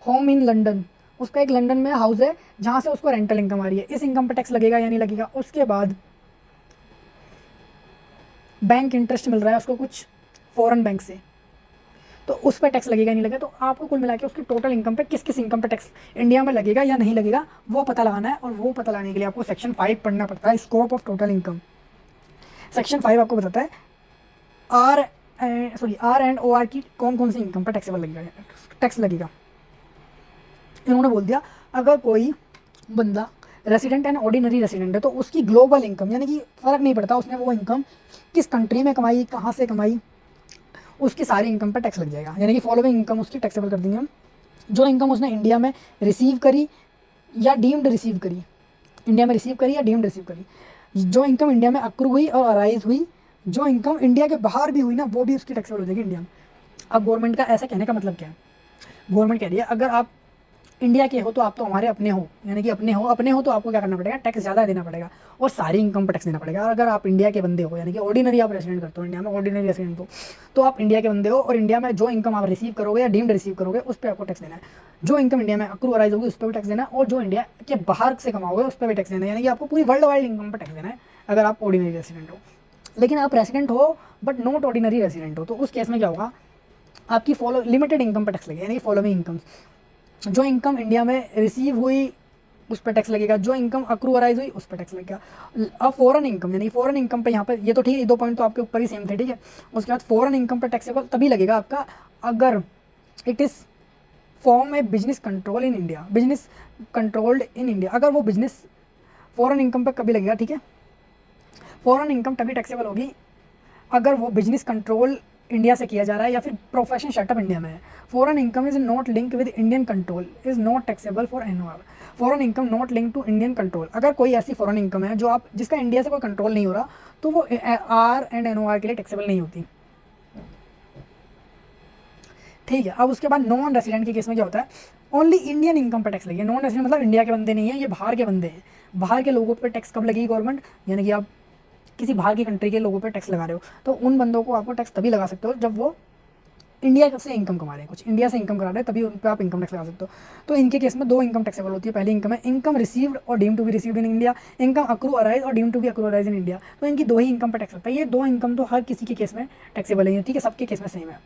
home in London. उसका एक लंदन में हाउस है जहाँ से उसको रेंटल इनकम आ रही है, इस इनकम पर टैक्स लगेगा या नहीं लगेगा। उसके बाद बैंक इंटरेस्ट मिल रहा है उसको कुछ फॉरेन बैंक से, तो उस पर टैक्स लगेगा नहीं लगेगा। तो आपको कुल मिला के उसकी टोटल इनकम पे किस किस इनकम पे टैक्स इंडिया में लगेगा या नहीं लगेगा वो पता लगाना है, और वो पता लगाने के लिए आपको सेक्शन 5 पढ़ना पड़ता है, scope of total income. Section 5 आपको बताता है आर एंड ओ आर की कौन कौन सी इनकम पर टैक्स लगेगा। इन्होंने बोल दिया अगर कोई बंदा रेसिडेंट एंड ऑर्डिनरी रेसिडेंट है तो उसकी ग्लोबल इनकम, यानी कि फ़र्क नहीं पड़ता उसने वो इनकम किस कंट्री में कमाई, कहाँ से कमाई, उसकी सारी इनकम पर टैक्स लग जाएगा। यानी कि फॉलोइंग इनकम उसकी टैक्सेबल कर देंगे हम। जो इनकम उसने इंडिया में रिसीव करी या डीम्ड रिसीव करी, इंडिया में रिसीव करी या डीम्ड रिसीव करी, जो इनकम इंडिया में अक्रू हुई और अराइज हुई, जो इनकम इंडिया के बाहर भी हुई ना, वो भी उसकी टैक्सेबल हो जाएगी इंडिया में। अब गवर्नमेंट का ऐसा कहने का मतलब क्या है, गवर्नमेंट कह रही है अगर आप इंडिया के हो तो आप तो हमारे अपने हो, यानी कि अपने हो तो आपको क्या करना पड़ेगा, टैक्स ज़्यादा देना पड़ेगा और सारी इनकम पर टैक्स देना पड़ेगा। और अगर आप इंडिया के बंदे हो, यानी कि ऑर्डिनरी आप रेसिडेंट करते हो इंडिया में, ऑर्डिनरी रेसिडेंट हो, तो आप इंडिया के बंदे हो और इंडिया में जो इनकम आप रिसीव करोगे या डीम्ड रिसीव करोगे उस पर आपको टैक्स देना है। जो इनकम इंडिया में अक्रू अराइज होगी उस पर भी टैक्स देना है, और जो इंडिया के बाहर से कमाओगे उस पर भी टैक्स देना है, यानी कि आपको पूरी वर्ल्ड वाइड इनकम पर टैक्स देना है अगर आप ऑर्डिनरी रेसिडेंट हो। लेकिन आप रेसिडेंट हो बट नॉट ऑर्डिनरी रेसिडेंट हो, तो उस केस में क्या होगा, आपकी लिमिटेड इनकम पर टैक्स लगेगा, यानी फॉलोइंग इनकम। जो इनकम इंडिया में रिसीव हुई उस पर टैक्स लगेगा, जो इनकम अक्रू अराइज हुई उस पर टैक्स लगेगा। अब फॉरेन इनकम, यानी फॉरेन इनकम पे यहाँ पर ये तो ठीक है, ये 2 पॉइंट तो आपके ऊपर ही सेम थे, ठीक है। उसके बाद फॉरेन इनकम पर टैक्सेबल तभी लगेगा आपका अगर it is form A business control in India, business controlled in India, अगर वो बिजनेस फॉरेन इनकम पर कभी लगेगा, ठीक है। फॉरेन इनकम तभी टैक्सेबल होगी अगर वो बिजनेस कंट्रोल इंडिया से किया जा रहा है या फिर प्रोफेशन सेटअप इंडिया में है। Foreign income is not link with Indian control is not taxable for NOR. Foreign income not link to Indian control, अगर कोई ऐसी फॉरेन इनकम है जो आप जिसका इंडिया से कोई कंट्रोल नहीं हो रहा तो वो आर एंड एनओआर के लिए टैक्सेबल नहीं होती, ठीक है। अब उसके बाद नॉन रेसिडेंट के केस में क्या होता है, ओनली इंडियन इनकम पर टैक्स लगेगा। नॉन रेसिडेंट मतलब इंडिया के बंदे नहीं है, ये बाहर के बंदे हैं। बाहर के लोगों पर टैक्स कब लगेगी गवर्नमेंट, यानी कि आप किसी बाहर की कंट्री के लोगों पर टैक्स लगा रहे हो तो उन बंदों को आपको टैक्स तभी लगा सकते हो जब वो इंडिया से इनकम कमा रहे हैं, कुछ इंडिया से इनकम करा रहे हैं, तभी उन पर आप इनकम टैक्स लगा सकते हो। तो इनके केस में 2 इनकम टैक्सेबल होती है। पहली इनकम है इनकम रिसीव्ड और deem to be received in India, income accrue arise और deem to be accrue arise in India. तो इनकी 2 ही इनकम पर टैक्स लगता है। ये 2 इनकम तो हर किसी के केस में टैक्सेबल है, ठीक है, सबके केस में सेम है।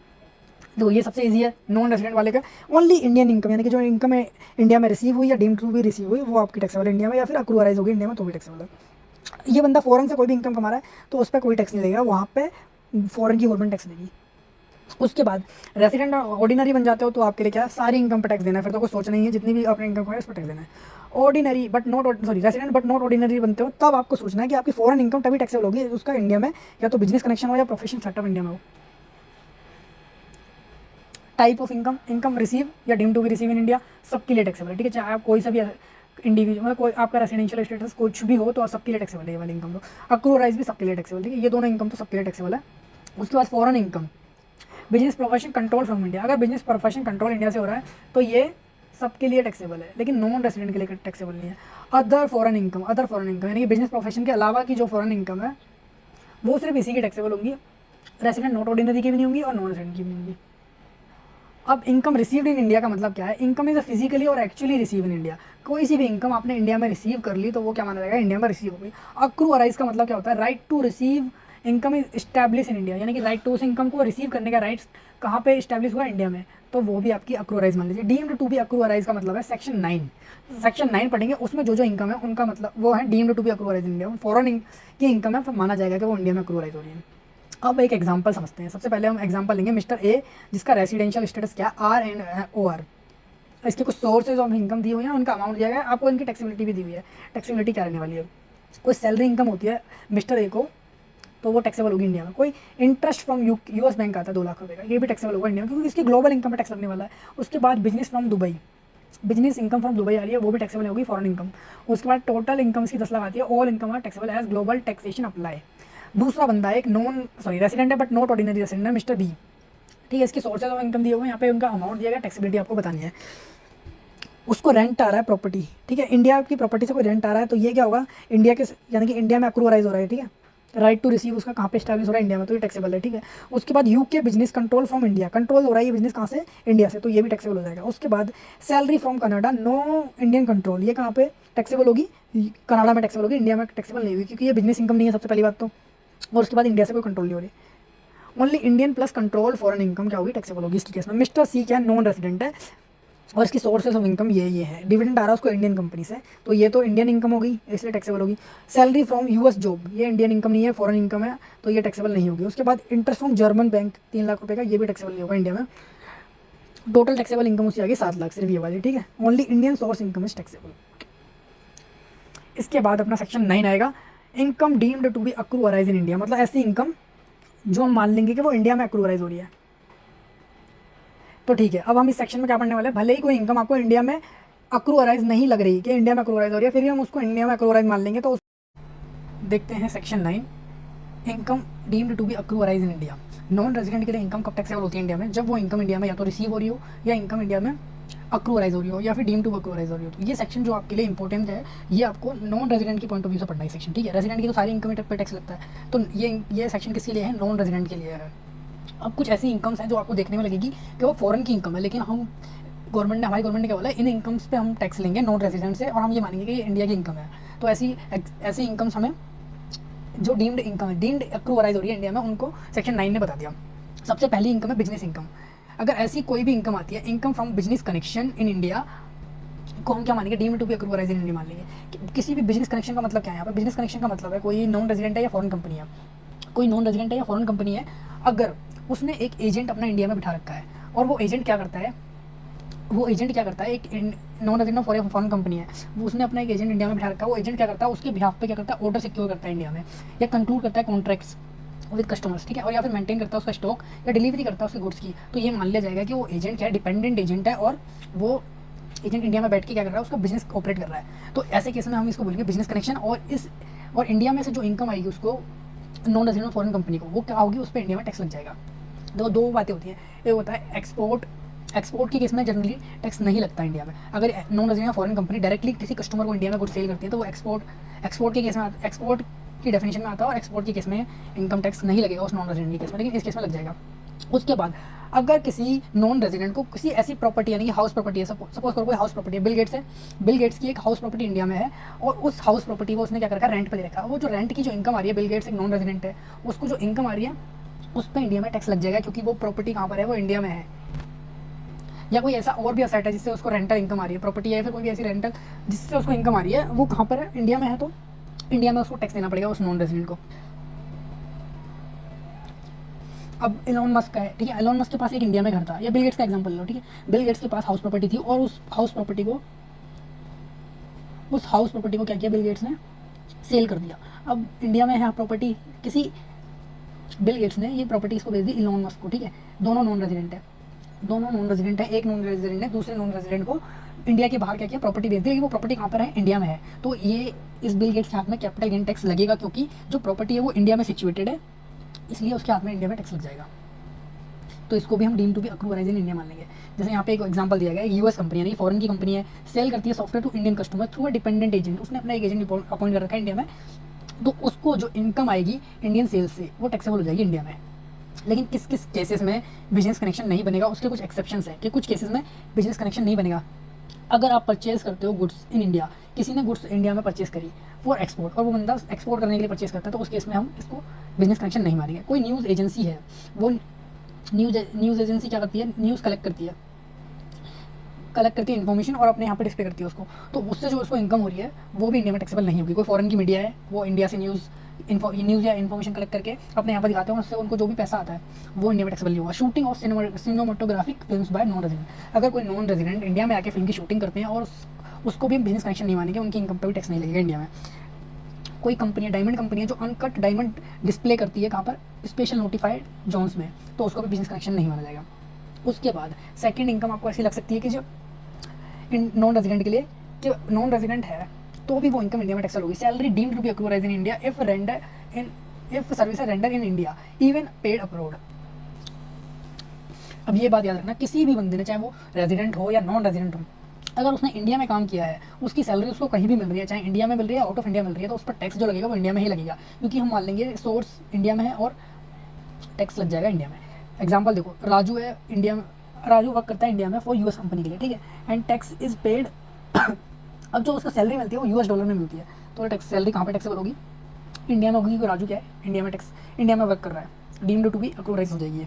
तो ये सबसे इजी है नॉन रेजिडेंट वाले का। ओनली इंडियन इनकम, यानी कि जो इनकम है इंडिया में रिसीव हुई या डीम्ड टू भी रिसीव हुई, वो आपकी टैक्सेबल है इंडिया में, या फिर अक्रूअराइज होगी इंडिया में तो भी टैक्सेबल है। ये बंदा फॉरेन से कोई भी इनकम कमा रहा है तो उस पर कोई टैक्स नहीं लगेगा, वहाँ पे फॉरेन की गवर्नमेंट टैक्स देगी। उसके बाद रेसिडेंट ऑर्डिनरी बन जाते हो तो आपके लिए क्या है, सारी इनकम पर टैक्स देना है, फिर तो कुछ सोचना ही है, जितनी भी आपने इनकम कमाई उस पर टैक्स देना है। Ordinary but not sorry resident but not ordinary बनते हो तब आपको सोचना है कि आपकी फॉरेन इनकम तभी टैक्सेबल होगी उसका इंडिया में, या तो बिजनेस कनेक्शन हो या प्रोफेशनल सेटअप इंडिया में हो। Type of income, income receive या deem to be receive in India, सबके लिए टैक्सेबल है, ठीक है। चाहे आप कोई सा भी इंडिविजुअल मतलब कोई आपका रेसिडेंशियल स्टेटस कुछ भी हो तो सबके लिए टैक्सेबल है ये वाली इनकम। तो अक्रूअराइज भी सबके लिए टैक्सेबल, ठीक है। ये दोनों इनकम तो सबके लिए टैक्सेबल है। उसके बाद foreign income, business profession control from India, अगर बिजनेस प्रोफेशन कंट्रोल इंडिया से हो रहा है तो ये सबके लिए टैक्सेबल है, लेकिन नॉन रेसिडेंट के लिए टैक्सेबल नहीं है। Other foreign income, other foreign income यानी कि बिजनेस प्रोफेशन के अलावा की जो फॉरेन इनकम है वो सिर्फ इसी की टैक्सेबल होंगी, रेसिडेंट नॉट ऑर्डिनरी की भी नहीं होंगी और नॉन रेसिडेंट की भी नहीं होंगी। अब इनकम रिसीव्ड इन इंडिया का मतलब क्या है, इनकम इज फिजिकली और एक्चुअली रिसीव इन इंडिया। कोई सी भी इनकम आपने इंडिया में रिसीव कर ली तो वो क्या माना जाएगा, इंडिया में रिसीव हो गई। अक्रूअराइज का मतलब क्या होता है, right to receive income is establish in India, यानी कि राइट टू उस इनकम को रिसीव करने का राइट्स कहाँ पे स्टैब्लिश हुआ, इंडिया में, तो वो भी आपकी अक्रूअराइज मान लीजिए। डीम्ड टू बी अक्रूअराइज का मतलब है सेक्शन 9, सेक्शन 9 पढ़ेंगे, उसमें जो जो इनकम है उनका मतलब वो है deemed to be accrue arise in India. Foreign की इनकम है, फिर माना जाएगा कि वो इंडिया में अक्रूअराइज हो रही है। अब एक एग्जांपल समझते हैं। सबसे पहले हम एग्जांपल लेंगे मिस्टर ए, जिसका रेसिडेंशियल स्टेटस क्या आर एंड ओ आर। इसके कुछ सोर्सेज ऑफ इनकम दी हुई है, उनका अमाउंट दिया गया है, आपको इनकी टैक्सेबिलिटी भी दी हुई है। टैक्सेबिलिटी क्या रहने वाली है, कोई सैलरी इनकम होती है मिस्टर ए को तो वो टैक्सेबल होगी इंडिया में। कोई इंटरेस्ट फ्रॉम यूएस बैंक आता है 2 लाख रुपये का, ये भी टैक्सेबल होगा इंडिया में, क्योंकि इसकी ग्लोबल इनकम पर टैक्स लगने वाला है। उसके बाद business from Dubai, business income from Dubai आ रही है, वो भी टैक्सेबल होगी फॉरेन इनकम। उसके बाद टोटल इनकम इसकी 10 लाख आती है, all income are taxable as global taxation apply. दूसरा बंदा है एक रेसिडेंट है बट नॉट ऑर्डिनरी रेसिडेंट है, मिस्टर बी, ठीक है। इसके सोर्सेज ऑफ इनकम दिए हुए हैं, यहाँ पे उनका अमाउंट दिया गया, टैक्सेबिलिटी आपको बतानी है। उसको रेंट आ रहा है प्रॉपर्टी, ठीक है, इंडिया की प्रॉपर्टी से कोई रेंट आ रहा है तो ये क्या होगा, इंडिया के यानी कि इंडिया में अक्रूअराइज हो रहा है, ठीक है। राइट टू रिसीव उसका कहाँ पे स्टैब्लिश हो रहा है, इंडिया में, तो ये टैक्सेबल है, ठीक है। उसके बाद UK business control from India, control हो रहा है ये बिजनेस कहाँ से, इंडिया से, तो ये भी टैक्सेबल हो जाएगा। उसके बाद salary from Canada, no Indian control, ये कहाँ पे टैक्सेबल होगी, कनाडा में टैक्सेबल होगी, इंडिया में टैक्सेबल नहीं होगी, क्योंकि ये बिजनेस इनकम नहीं है सबसे पहली बात तो। और उसके बाद इंडिया से कोई कंट्रोल नहीं हो रही। Only Indian plus control foreign income क्या होगी, टैक्सेबल होगी इसके केस में। मिस्टर सी क्या है, नॉन रेसिडेंट है और इसकी सोर्सेज ऑफ इनकम ये है। डिविडेंड आ रहा है उसको इंडियन कंपनी से, तो ये तो इंडियन इनकम होगी इसलिए टैक्सेबल होगी। सैलरी फ्रॉम यूएस जॉब, ये इंडियन इनकम नहीं है, फॉरेन इनकम है, तो ये टैक्सेबल नहीं होगी। उसके बाद interest from German bank 3 lakh रुपये का, ये भी टैक्सेबल नहीं होगा इंडिया में। टोटल टैक्सेबल इनकम उससे आगे 7 लाख, सिर्फ ये वाली, ठीक है। Only Indian source income is taxable. इसके बाद अपना सेक्शन 9 आएगा, income deemed to be accrue arise in India, मतलब ऐसी इनकम जो हम मान लेंगे कि वो इंडिया में अक्रूअराइज हो रही है। तो ठीक है, अब हम इस सेक्शन में क्या पढ़ने वाले हैं, भले ही कोई इनकम आपको इंडिया में अक्रूअराइज नहीं लग रही कि इंडिया में अक्रूअराइज हो रही है, फिर भी हम उसको इंडिया में अक्रूअराइज मान लेंगे। तो देखते हैं section 9, income deemed to be accrue arise in India. Non resident के लिए इनकम कब टैक्सेबल होती है इंडिया में, जब वो इनकम इंडिया में या तो रिसीव हो रही हो या इनकम इंडिया में अक्रूअराइज हो रही हो या फिर डीम टू अक्रूअराइज हो रही हो। तो ये सेक्शन जो आपके लिए इंपॉर्टेंट है, ये आपको नॉन रेजिडेंट की पॉइंट ऑफ व्यू से पढ़ना है सेक्शन, ठीक है। रेजिडेंट की तो सारी इनकम पे टैक्स लगता है, तो ये सेक्शन किसके लिए है, नॉन रेजिडेंट के लिए है। अब कुछ ऐसी इनकम्स हैं जो आपको देखने में लगेगी कि वो फॉरेन की इनकम है, लेकिन हमारी गवर्नमेंट ने क्या बोला, इन इनकम्स पे हम टैक्स लेंगे नॉन रेजिडेंट से और हम ये मानेंगे कि ये इंडिया की इनकम है। तो ऐसी इनकम्स हमें जो डीम्ड इनकम है, डीम्ड अक्रूअराइज हो रही है इंडिया में, उनको सेक्शन 9 ने बता दिया। सबसे पहली इनकम है बिजनेस इनकम। अगर ऐसी कोई भी इनकम आती है, income from business connection in India को हम क्या मानेंगे, deemed to be accrue arise in India मान लेंगे। किसी भी बिजनेस कनेक्शन का मतलब क्या है, यहाँ पर बिजनेस कनेक्शन का मतलब है कोई नॉन रेजिडेंट है या फॉरेन कंपनी है, कोई नॉन रेजिडेंट है या फॉरेन कंपनी है, अगर उसने एक एजेंट अपना इंडिया में बिठा रखा है और वो एजेंट क्या करता है, एक नॉन रेजिडेंट फॉरेन कंपनी है, वो उसने अपना एक एजेंट इंडिया में बिठा रखा है, वो एजेंट क्या करता है, उसके बिहाफ पे क्या करता है, ऑर्डर सिक्योर करता है इंडिया में, या कंक्लूड करता है कॉन्ट्रैक्ट्स विद कस्टमर्स, ठीक है, और या फिर मेंटेन करता है उसका स्टॉक या डिलीवरी करता है उसके गुड्स की। तो ये मान लिया जाएगा कि वो एजेंट क्या है, डिपेंडेंट एजेंट है और वो एजेंट इंडिया में बैठ के क्या कर रहा है, उसका बिजनेस ऑपरेट कर रहा है। तो ऐसे केस में हम इसको बोलेंगे बिजनेस कनेक्शन। और इंडिया में से जो इनकम आएगी उसको नॉन रेजिडेंट फॉरेन कंपनी को, वो क्या होगी, उस पर इंडिया में टैक्स लग जाएगा। दो बातें होती हैं, एक होता है एक्सपोर्ट के केस में जनरली टैक्स नहीं लगता इंडिया में। अगर non resident foreign company directly किसी कस्टमर को इंडिया में गुड सेल करती है तो वो एक्सपोर्ट के केस में एक्सपोर्ट की डेफिनेशन में आता है और एक्सपोर्ट के केस में इनकम टैक्स नहीं लगेगा उस नॉन रेजिडेंट के केस में, लेकिन इस केस में लग जाएगा। उसके बाद अगर किसी नॉन रेजिडेंट को किसी ऐसी प्रॉपर्टी यानी कि हाउस प्रॉपर्टी है, सपोज करो कोई हाउस प्रॉपर्टी है, बिल गेट्स की एक हाउस प्रॉपर्टी इंडिया में है और उस हाउस प्रॉपर्टी को उसने क्या कर रखा है, रेंट पे ले रखा है। वो जो रेंट की जो इनकम आ रही है, बिल गेट्स एक नॉन रेजिडेंट है, उसको जो इनकम आ रही है उस पर इंडिया में टैक्स लग जाएगा, क्योंकि वो प्रॉपर्टी कहाँ पर है, वो इंडिया में है। या कोई ऐसा और भी असेट है जिससे उसको रेंटल इनकम आ रही है, प्रॉपर्टी है, फिर कोई भी ऐसी रेंटल जिससे उसको इनकम आ रही है, वो कहाँ पर है, इंडिया में है, तो इंडिया में उसको टैक्स देना पड़ेगा उस नॉन रेजिडेंट को। अब एलोन मस्क है, ठीक है, एलोन मस्क के पास एक इंडिया में घर था, या बिल गेट्स का एग्जांपल लो, ठीक है, बिल गेट्स के पास हाउस प्रॉपर्टी थी, और उस हाउस प्रॉपर्टी को क्या किया बिल गेट्स ने, सेल कर दिया। अब इंडिया में है प्रॉपर्टी, किसी बिल गेट्स ने ये प्रॉपर्टी इसको बेच दी इलोन मस्क को, ठीक है, दोनों नॉन रेजिडेंट है, एक नॉन रेजिडेंट है, दूसरे नॉन रेजिडेंट को इंडिया के बाहर क्या किया, प्रॉपर्टी बेच दी, लेकिन वो प्रॉपर्टी कहाँ पर है, इंडिया में है। तो ये इस बिल गेट्स के हाथ में कैपिटल गेन टैक्स लगेगा, क्योंकि जो प्रॉपर्टी है वो इंडिया में सिचुएटेड है, इसलिए उसके हाथ में इंडिया में टैक्स लग जाएगा। तो इसको भी हम deem to be accrue arise in India मान लेंगे। जैसे यहाँ पे एक एग्जांपल दिया गया है, यूएस कंपनी है, फॉरेन की कंपनी है, सेल करती है software to Indian customer through a dependent agent, उसने अपना एक एजेंट अपॉइंट कर रखा है इंडिया में, तो उसको जो इनकम आएगी इंडियन सेल्स से वो टैक्सेबल हो जाएगी इंडिया में। लेकिन किस किस केसेस में बिजनेस कनेक्शन नहीं बनेगा, उसके कुछ एक्सेप्शंस है कि कुछ केसेस में बिजनेस कनेक्शन नहीं बनेगा। अगर आप परचेज करते हो गुड्स इन इंडिया, किसी ने गुड्स इंडिया में परचेज करी फॉर एक्सपोर्ट, और वो बंदा एक्सपोर्ट करने के लिए परचेज करता है, तो उस केस में हम इसको बिजनेस कनेक्शन नहीं मानेंगे। कोई न्यूज़ एजेंसी है, वो न्यूज़ एजेंसी क्या करती है, न्यूज़ कलेक्ट करती है इन्फॉर्मेशन और अपने यहाँ पे डिस्प्ले करती है उसको, तो उससे जो उसको इनकम हो रही है वो भी इंडिया में टैक्सेबल नहीं होगी। कोई फॉरेन की मीडिया है, वो इंडिया से न्यूज़ या इन्फॉर्मेशन कलेक्ट करके अपने यहाँ पर दिखाते हैं, उससे उनको जो भी पैसा आता है वो इंडिया में टैक्सेबल नहीं होगा। Shooting of cinematographic films bye non resident, अगर कोई नॉन रेजिडेंट इंडिया में आके फिल्म की शूटिंग करते हैं और उसको भी हम बिजनेस कनेक्शन नहीं मानेंगे, उनकी इनकम पर भी टैक्स नहीं लगेगा इंडिया में। कोई कंपनी है, डायमंड कंपनी है, जो अनकट डायमंड डिस्प्ले करती है कहाँ पर, स्पेशल नोटिफाइड जोन्स में, तो उसको भी बिजनेस कनेक्शन नहीं माना जाएगा। उसके बाद सेकंड इनकम आपको ऐसी लग सकती है कि जो नॉन रेजिडेंट के लिए, कि नॉन रेजिडेंट है तो भी वो इनकम इंडिया में टैक्सेबल होगी। Salary deemed to be accrue arised in India if service render in India even paid abroad. अब ये बात याद रखना, किसी भी बंदे ने, चाहे वो रेजिडेंट हो या नॉन रेजिडेंट हो, अगर उसने इंडिया में काम किया है, उसकी सैलरी उसको कहीं भी मिल रही है, चाहे इंडिया में मिल रही है, आउट ऑफ इंडिया मिल रही है, तो उस पर टैक्स जो लगेगा वो इंडिया में ही लगेगा, क्योंकि हम मान लेंगे सोर्स इंडिया में है और टैक्स लग जाएगा इंडिया में। एग्जाम्पल देखो, राजू है इंडिया में, राजू वर्क करता है इंडिया में फॉर यूएस कंपनी के लिए, ठीक है, एंड टैक्स इज पेड। अब जो उसका सैलरी मिलती है वो यूएस डॉलर में मिलती है, तो टैक्स सैलरी कहाँ पर टैक्सेबल होगी, इंडिया में होगी, क्योंकि राजू क्या है, इंडिया में वर्क कर रहा है, डीम्ड टू बी अक्रूवराइज्ड हो जाएगी।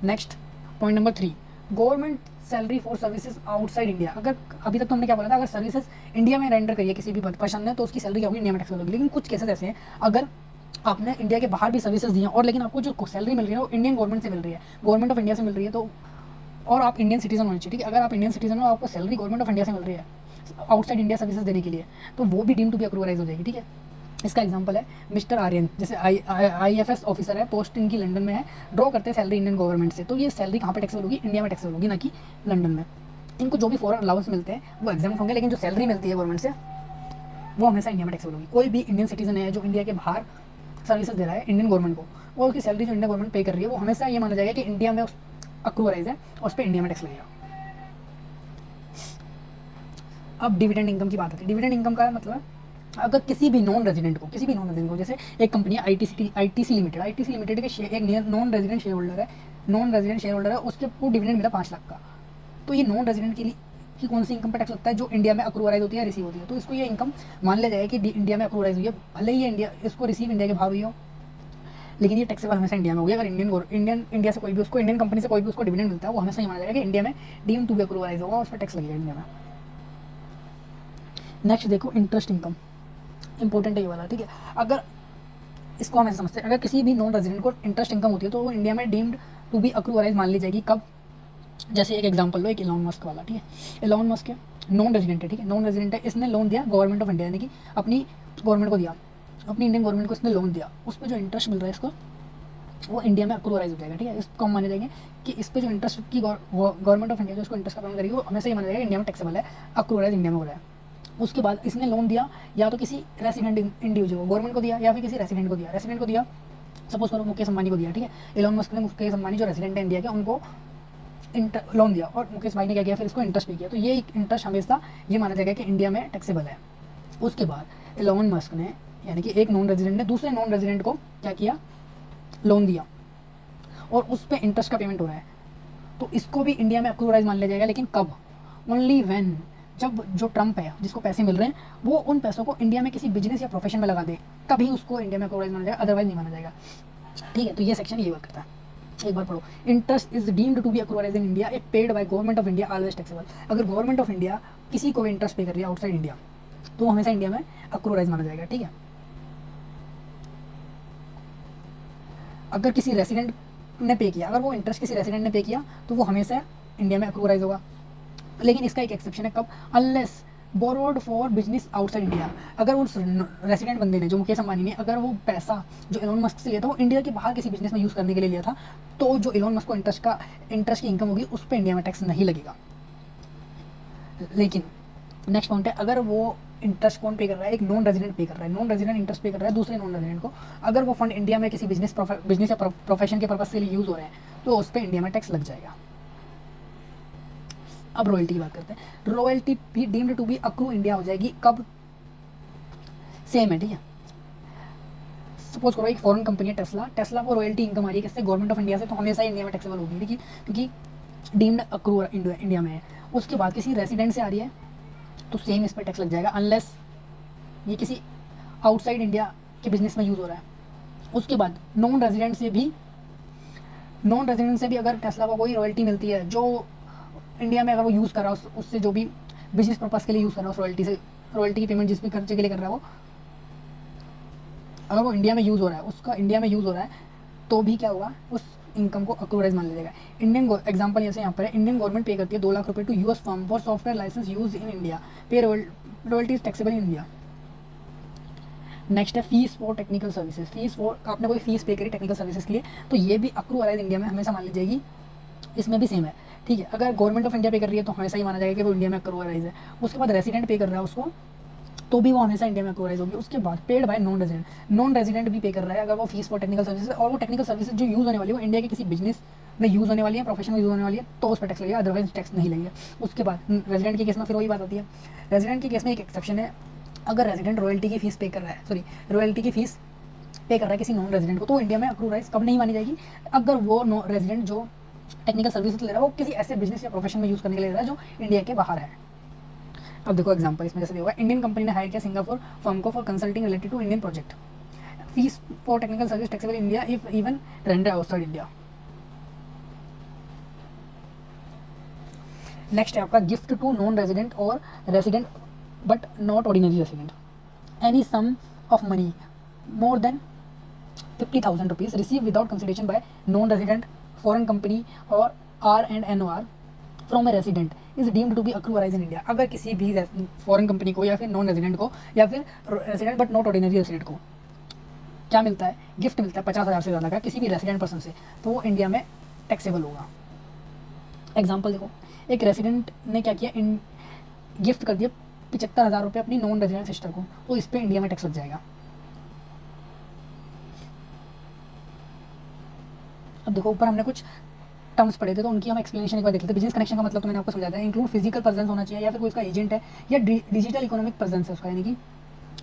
Next point number 3, government salary for services outside India. अगर अभी तक तो हमने क्या बोला था, अगर सर्विसेज इंडिया में रेंडर करिए किसी भी पर्सन ने, तो उसकी सैलरी क्या होगी, इंडिया में टैक्सेबल होगी। लेकिन कुछ केसेस ऐसे हैं, अगर आपने इंडिया के बाहर भी सर्विसेज दी हैं और लेकिन आपको जो सैलरी मिल रही है वो इंडियन गवर्नमेंट से मिल रही है, गवर्नमेंट ऑफ इंडिया से मिल रही है, तो और आप इंडियन सिटीजन होने चाहिए, ठीक है, अगर आप इंडियन सिटीजन हो, आपको सैलरी गवर्नमेंट ऑफ इंडिया से मिल रही है आउटसाइड इंडिया सर्विसेज देने के लिए, तो वो भी डीम टू बी अक्रूवराइज हो जाएगी, ठीक है। इसका एग्जांपल है मिस्टर आर्यन, जैसे IFS ऑफिसर है, पोस्ट इनकी लंदन में है, ड्रॉ करते हैं सैलरी इंडियन गवर्नमेंट से, तो ये सैलरी कहाँ पे टैक्सेबल होगी, इंडिया में टैक्सेबल होगी, ना कि लंदन में। इनको जो भी फॉरेन अलाउंस मिलते हैं वो एग्जाम्प्ट होंगे, लेकिन जो सैलरी मिलती है गवर्नमेंट से वो हमेशा इंडिया में टैक्सेबल होगी। कोई भी इंडियन सिटीजन है जो इंडिया के बाहर सर्विसेज दे रहा है इंडियन गवर्नमेंट को, वो उसकी सैलरी जो इंडियन गवर्नमेंट पे कर रही है, वो हमेशा ये माना जाएगा कि इंडिया में अक्रूवराइज है और उस पर इंडिया में टैक्स लगेगा। अब डिविडेंड इनकम की बात आती है। डिविडेंड इनकम का मतलब, अगर किसी भी नॉन रेजिडेंट को, जैसे एक कंपनी है ITC लिमिटेड के एक नॉन रेजिडेंट शेयर होल्डर है, उसके को डिविडेंड मिला 5 लाख का, तो ये नॉन रेजिडेंट के लिए कि कौन सी इनकम पर टैक्स लगता है, जो इंडिया में अक्रूवराइज होती है, रिसीव होती है, तो इसको ये इनकम मान लिया जाएगा कि इंडिया में अक्रूवराइज हुई है, भले ही इंडिया इसको रिसीव इंडिया के बाहर हुई हो, लेकिन ये टैक्सेबल हमेशा इंडिया में होगी। अगर इंडिया से कोई भी उसको, इंडियन कंपनी से कोई भी उसको डिविडेंड मिलता है, वो हमेशा ये माना जाएगा कि इंडिया में डीम टू बी अक्रूवराइज होगा, उस पर टैक्स लगेगा इंडिया में। नेक्स्ट देखो, इंटरेस्ट इनकम, इंपॉर्टेंट है ये वाला, ठीक है। अगर इसको हम ऐसे समझते हैं, अगर किसी भी नॉन रेजिडेंट को इंटरेस्ट इनकम होती है, तो वो इंडिया में डीम्ड टू बी अक्रूवराइज मान ली जाएगी। कब, जैसे एक एग्जांपल लो, एक एलोन मस्क वाला, ठीक है, एलोन मस्क है, नॉन रेजिडेंट है, ठीक है, नॉन रेजिडेंट है, इसने लोन दिया गवर्नमेंट ऑफ इंडिया, यानी कि अपनी गवर्नमेंट को दिया, अपनी इंडियन गवर्नमेंट को इसने लोन दिया, उस पर जो इंटरेस्ट मिल रहा है इसको, वो इंडिया में अक्रूवराइज हो जाएगा, ठीक है। इसको हम माने जाएंगे कि इस पर जो इंटरेस्ट की गवर्नमेंट ऑफ इंडिया जो उसको इंटरेस्ट का पेमेंट करेगी, वो हमेशा ये माना जाएगा इंडिया में टैक्सेबल है, अक्रूवराइज इंडिया में हो रहा है। उसके बाद इसने लोन दिया या तो किसी रेसिडेंट इंडिविजुअल गवर्नमेंट को दिया, या फिर किसी रेसिडेंट को दिया, सपोज करो मुकेश अंबानी को दिया, ठीक है, एलोन मस्क ने मुकेश अंबानी जो रेसिडेंट है इंडिया के, उनको लोन दिया, और मुकेश भाई ने क्या किया, फिर इसको इंटरेस्ट पे किया, तो ये इंटरेस्ट हमेशा ये माना जाएगा कि इंडिया में टैक्सेबल है। उसके बाद एलोन मस्क ने, यानी कि एक नॉन रेजिडेंट ने दूसरे नॉन रेजिडेंट को क्या किया, लोन दिया, और उस पर इंटरेस्ट का पेमेंट हो रहा है, तो इसको भी इंडिया में अक्रूवराइज मान लिया जाएगा। लेकिन कब, ओनली व्हेन जब जो ट्रम्प है जिसको पैसे मिल रहे हैं वो उन पैसों को इंडिया में किसी बिजनेस या प्रोफेशन में लगा दे, तभी उसको इंडिया में अक्रूराइज माना जाएगा, अदरवाइज नहीं माना जाएगा। ठीक है, तो ये सेक्शन ये बात करता है। एक बार पढ़ो, interest is deemed to be accrue arise in India if paid by government of India always taxable. अगर गवर्नमेंट ऑफ इंडिया किसी को भी इंटरेस्ट पे कर रही है आउटसाइड इंडिया तो वो हमेशा इंडिया में अक्रूराइज माना जाएगा। ठीक है, अगर किसी रेसिडेंट ने पे किया, अगर वो इंटरेस्ट किसी रेसिडेंट ने पे किया तो वो हमेशा इंडिया में अक्रूराइज होगा। लेकिन इसका एक एक्सेप्शन है, कब? Unless borrowed for business outside India. अगर उस रेसिडेंट बंदे ने, जो मुकेश अंबानी ने, अगर वो पैसा जो इलोन मस्क से लिया था वो इंडिया के बाहर किसी बिजनेस में यूज़ करने के लिए लिया था, तो जो इलोन मस्क को इंटरेस्ट की इनकम होगी उस पर इंडिया में टैक्स नहीं लगेगा। लेकिन नेक्स्ट पॉइंट है, अगर वो इंटरेस्ट कौन पे कर रहा है? एक नॉन रेजिडेंट पे कर रहा है। नॉन रेजिडेंट इंटरेस्ट पे कर रहा है दूसरे नॉन रेजिडेंट को। अगर वो फंड इंडिया में किसी बिजनेस या प्रोफेशन के पर्पज के लिए यूज़ हो रहे हैं तो उस पर इंडिया में टैक्स लग जाएगा। अब रॉयल्टी की बात करते हैं। रॉयल्टी भी deemed to be accrue India हो जाएगी कब? सेम है, ठीक है। सपोज करो एक फॉरेन कंपनी है टेस्ला को रॉयल्टी इनकम आ रही है किससे? गवर्नमेंट ऑफ इंडिया से, तो हमेशा इंडिया में टैक्सेबल होगी, ठीक है, क्योंकि डीम्ड अक्रू इंडिया में है। उसके बाद किसी रेसिडेंट से आ रही है तो सेम इस पर टैक्स लग जाएगा, अनलेस ये किसी आउटसाइड इंडिया के बिजनेस में यूज़ हो रहा है। उसके बाद नॉन रेजिडेंट से भी अगर टेस्ला को कोई रॉयल्टी मिलती है, जो इंडिया में अगर वो यूज़ कर रहा है उससे जो भी बिजनेस पर्पस के लिए यूज़ कर रहा है उस रॉयल्टी की पेमेंट जिस भी खर्चे के लिए कर रहा है वो, अगर वो इंडिया में यूज़ हो रहा है, उसका इंडिया में यूज़ हो रहा है, तो भी क्या होगा? उस इनकम को अक्रूराइज मान लिया जाएगा। इंडियन एग्जांपल जैसे यहाँ पर है, इंडियन गवर्नमेंट पे करती है 2 लाख रुपए to US firm for software license use in India, pay royalty is taxable in India. Next है fees for technical services. Fees for, आपने कोई फीस पे करी टेक्निकल सर्विसेज के लिए तो ये भी अक्रूराइज इंडिया में हमेशा मान ली जाएगी। इसमें भी सेम है, ठीक है। अगर गवर्नमेंट ऑफ इंडिया पे कर रही है तो हमेशा ही माना जाएगा कि वो इंडिया में अक्रूराइज है। उसके बाद रेसिडेंट पे कर रहा है उसको तो भी वो हमेशा इंडिया में अक्रूराइज होगी। उसके बाद पेड बाय नॉन रेजिडेंट भी पे कर रहा है अगर वो फीस फॉर टेक्निकल सर्विसेज, और वो टेक्निकल सर्विसेज जो यूज़ होने वाली है वो इंडिया के किसी बिजनेस में यूज़ होने वाली है, प्रोफेशन में यूज़ होने वाली है, तो उस पर टैक्स लगेगा, अदरवाइज टैक्स नहीं लगेगा। उसके बाद रेजिडेंट के केस में फिर वही बात आती है। रेजिडेंट के केस में एक एक्सेप्शन है, अगर रेजिडेंट रॉयल्टी की फीस पे कर रहा है, रॉयल्टी की फीस पे कर रहा है किसी नॉन रेजिडेंट को, तो इंडिया में अक्रूराइज कब नहीं मानी जाएगी? अगर वो रेजिडेंट जो टेक्निकल सर्विसेज ले रहा है वो किसी ऐसे बिजनेस या प्रोफेशन में यूज़ करने के लिए ले रहा है जो इंडिया के बाहर है। अब देखो एग्जांपल इसमें जैसे होगा, इंडियन कंपनी ने हायर किया सिंगापुर फर्म को for consulting related to Indian project, fees for technical service taxable in India if even render outside India. Next है आपका गिफ्ट टू नॉन रेजिडेंट और resident but not ordinary resident, any sum of money more than 50,000 rupees receive without consideration by non resident foreign company और R&NOR from a resident is deemed to be accrue arise in India. अगर किसी भी foreign company को या फिर non resident को या फिर resident but not ordinary resident को क्या मिलता है? गिफ्ट मिलता है 50,000 से ज़्यादा का किसी भी रेजिडेंट पर्सन से, तो वो इंडिया में टैक्सेबल होगा। एग्जाम्पल देखो, एक रेजिडेंट ने क्या किया, गिफ्ट कर दिया 75,000 रुपये अपनी नॉन रेजिडेंट सिस्टर को, तो इस पर इंडिया में टैक्स लग जाएगा। अब देखो ऊपर हमने कुछ टर्म्स पढ़े थे तो उनकी हम एक्सप्लेनेशन एक बार देख लेते हैं। बिजनेस कनेक्शन का मतलब तो मैंने आपको समझाया था, इंक्लूड फिजिकल प्रेजेंस होना चाहिए या फिर कोई उसका एजेंट है या डिजिटल इकोनॉमिक प्रेजेंस है उसका, यानी कि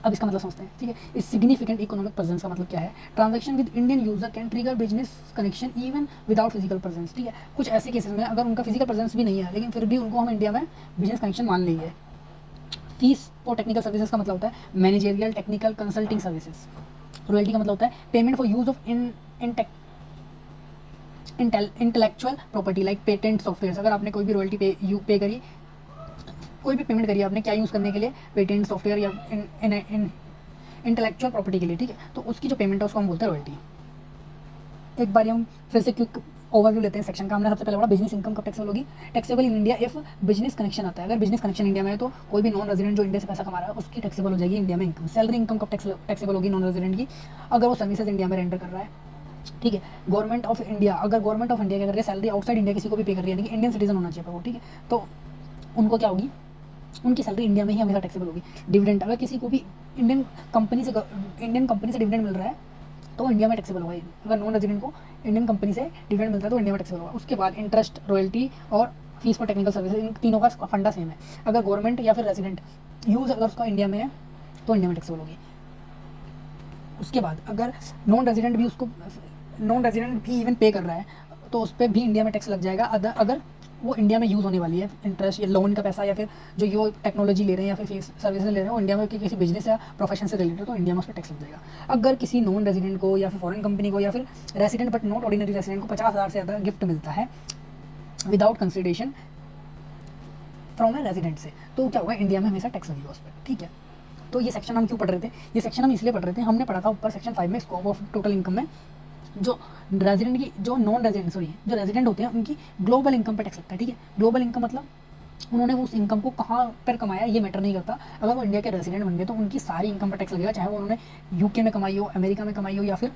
अब इसका मतलब समझते हैं, ठीक है। इस सिग्निफिकेंट इकोनॉमिक प्रेजेंस का मतलब क्या है? Transaction with Indian user can trigger business connection even without physical presence, ठीक है। कुछ ऐसे केसेस में अगर उनका फिजिकल प्रेजेंस भी नहीं है लेकिन फिर भी उनको हम इंडिया में बिजनेस कनेक्शन मान लेंगे। फीस फॉर टेक्निकल सर्विसेज का मतलब होता है managerial technical consulting services. Royalty का मतलब होता है payment for use of intellectual property like patent software. अगर आपने कोई भी रॉयल्टी पे करी, कोई भी पेमेंट करी आपने क्या यूज़ करने के लिए? पेटेंट सॉफ्टवेयर या इंटेलेक्चुअल प्रॉपर्टी के लिए, ठीक है, तो उसकी जो पेमेंट है उसको हम बोलते हैं रॉयल्टी। एक बार हम फिर से क्विक ओवरव्यू लेते हैं सेक्शन का। हमने सबसे पहले बोला बिजनेस इनकम कब टैक्सेबल होगी? Taxable in India if business connection आता है। अगर बिजनेस कनेक्शन इंडिया में है तो कोई भी नॉन रेजिडेंट जो इंडिया से पैसा कमा रहा है उसकी टैक्सेबल हो जाएगी इंडिया में इनकम। सैलरी इनकम कब टैक्सेबल होगी नॉन रेजिडेंट की? अगर वो सर्विसेज इंडिया में रेंडर कर रहा है, ठीक है। गवर्नमेंट ऑफ इंडिया, अगर गवर्नमेंट ऑफ इंडिया क्या कर रही है, सैलरी आउटसाइड इंडिया किसी को भी पे कर रही है, यानी कि इंडियन सिटीजन होना चाहिए वो, ठीक है, तो उनको क्या होगी? उनकी सैलरी इंडिया में ही हमेशा टैक्सेबल होगी। डिविडेंड, अगर किसी को भी इंडियन कंपनी से डिविडेंड मिल रहा है तो इंडिया में टैक्सेबल होगा। अगर नॉन रेजिडेंट को इंडियन कंपनी से डिविडेंड मिलता है तो इंडिया में टैक्सेबल होगा। उसके बाद इंटरेस्ट, रॉयल्टी और फीस फॉर टेक्निकल सर्विसेज, इन तीनों का फंडा सेम है। अगर गवर्नमेंट या फिर रेजिडेंट यूज़ अगर उसका इंडिया में है तो इंडिया में टैक्सेबल होगी। उसके बाद अगर नॉन रेजिडेंट भी इवन पे कर रहा है तो उस पर भी इंडिया में टैक्स लग जाएगा। अगर वो इंडिया में यूज़ होने वाली है, इंटरेस्ट या लोन का पैसा या फिर जो ये टेक्नोलॉजी ले रहे हैं या फिर सर्विसेज ले रहे हैं वो इंडिया में किसी बिजनेस या प्रोफेशन से रिलेटेड, तो इंडिया में उस पर टैक्स लग जाएगा। अगर किसी नॉन रेजिडेंट को या फिर फॉरेन कंपनी को या फिर resident but not ordinary resident को 50,000 से ज़्यादा गिफ्ट मिलता है without consideration from a resident से, तो क्या होगा, इंडिया में हमेशा टैक्स लगेगा उस पर, ठीक है। तो ये सेक्शन हम क्यों पढ़ रहे थे, ये सेक्शन हम इसलिए पढ़ रहे थे, हमने पढ़ा था ऊपर सेक्शन 5 में स्कोप ऑफ टोटल इनकम में जो रेजिडेंट की, जो नॉन रेजिडेंट सॉरी जो रेजिडेंट होते हैं उनकी ग्लोबल इनकम पर टैक्स लगता है, ठीक है। ग्लोबल इनकम मतलब उन्होंने उस इनकम को कहाँ पर कमाया ये मैटर नहीं करता, अगर वो इंडिया के रेजिडेंट बन गए तो उनकी सारी इनकम पर टैक्स लगेगा, चाहे वो उन्होंने यूके में कमाई हो, अमेरिका में कमाई हो या फिर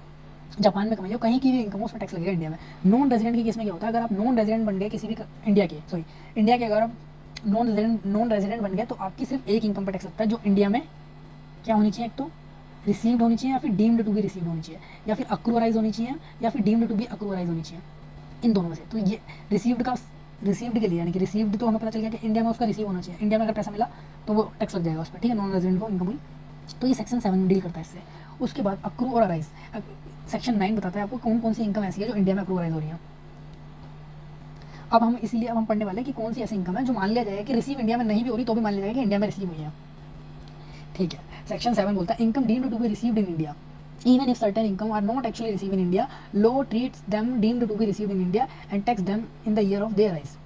जापान में कमाई हो, कहीं की भी इनकम हो उस पर टैक्स लगेगा इंडिया में। नॉन रेजिडेंट के केस में क्या होता है, अगर आप नॉन रेजिडेंट बन गए किसी भी इंडिया के अगर आप नॉन रेजिडेंट बन गए तो आपकी सिर्फ एक इनकम पर टैक्स लगता है जो इंडिया में क्या होनी चाहिए, एक तो रिसीव्ड होनी चाहिए या फिर डीम्ड टू बी रिसीव्ड होनी चाहिए, या फिर अक्रूवराइज होनी चाहिए या फिर डीम्ड टू बी अक्रूवराइज होनी चाहिए, इन दोनों में से। तो ये रिसीव्ड के लिए यानी कि रिसीव्ड तो हमें पता चल गया कि इंडिया में उसका रिसीव होना चाहिए, इंडिया में अगर पैसा मिला तो वो टैक्स लग जाएगा उस पर, ठीक है, नॉन रेजिडेंट को इनकम हुई। तो ये सेक्शन 7 डील करता है इससे। उसके बाद अक्रू और अराइज, सेक्शन 9 बताता है आपको कौन कौन सी इनकम ऐसी है जो इंडिया में अक्रूवराइज हो रही है। अब हम पढ़ने वाले हैं कि कौन सी ऐसी इनकम है जो मान लिया जाएगा कि रिसीव इंडिया में नहीं भी हो रही तो भी मान लिया जाएगा कि इंडिया में रिसीव हुई है, ठीक है। सेक्शन 7 बोलता है income deemed to be received in India even if certain income are not actually received in India, law treats them deemed to be received in India and tax them in the year of their rise.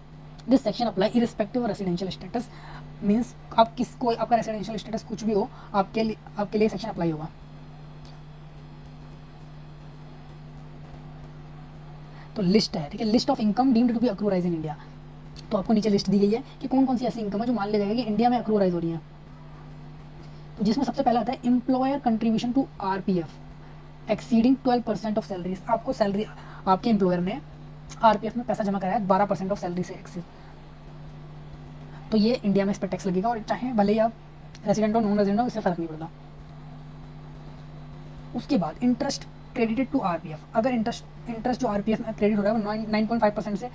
This section apply irrespective of residential status, means आप कोई आपका residential status कुछ भी हो आपके लिए section apply होगा। तो लिस्ट है, ठीक है, list of income deemed to be accrue arise in India. तो आपको नीचे लिस्ट दी गई है कि कौन कौन सी ऐसी इनकम है जो मान लिया जाएगा कि इंडिया में अक्रूवराइज हो रही है। तो जिसमें सबसे पहला आता है employer contribution to RPF exceeding 12% of salary. आपको सैलरी आपके एम्प्लॉयर ने आरपीएफ में पैसा जमा कराया 12% ऑफ सैलरी से एक्सीड, तो ये इंडिया में इस पर टैक्स लगेगा, और चाहे भले ही आप रेजिडेंट हो नॉन रेजिडेंट हो इससे फर्क नहीं पड़ता। उसके बाद इंटरेस्ट क्रेडिटेड टू आरपीएफ, अगर इंटरेस्ट जो आरपीएफ में क्रेडिट हो रहा है वो 9.5% से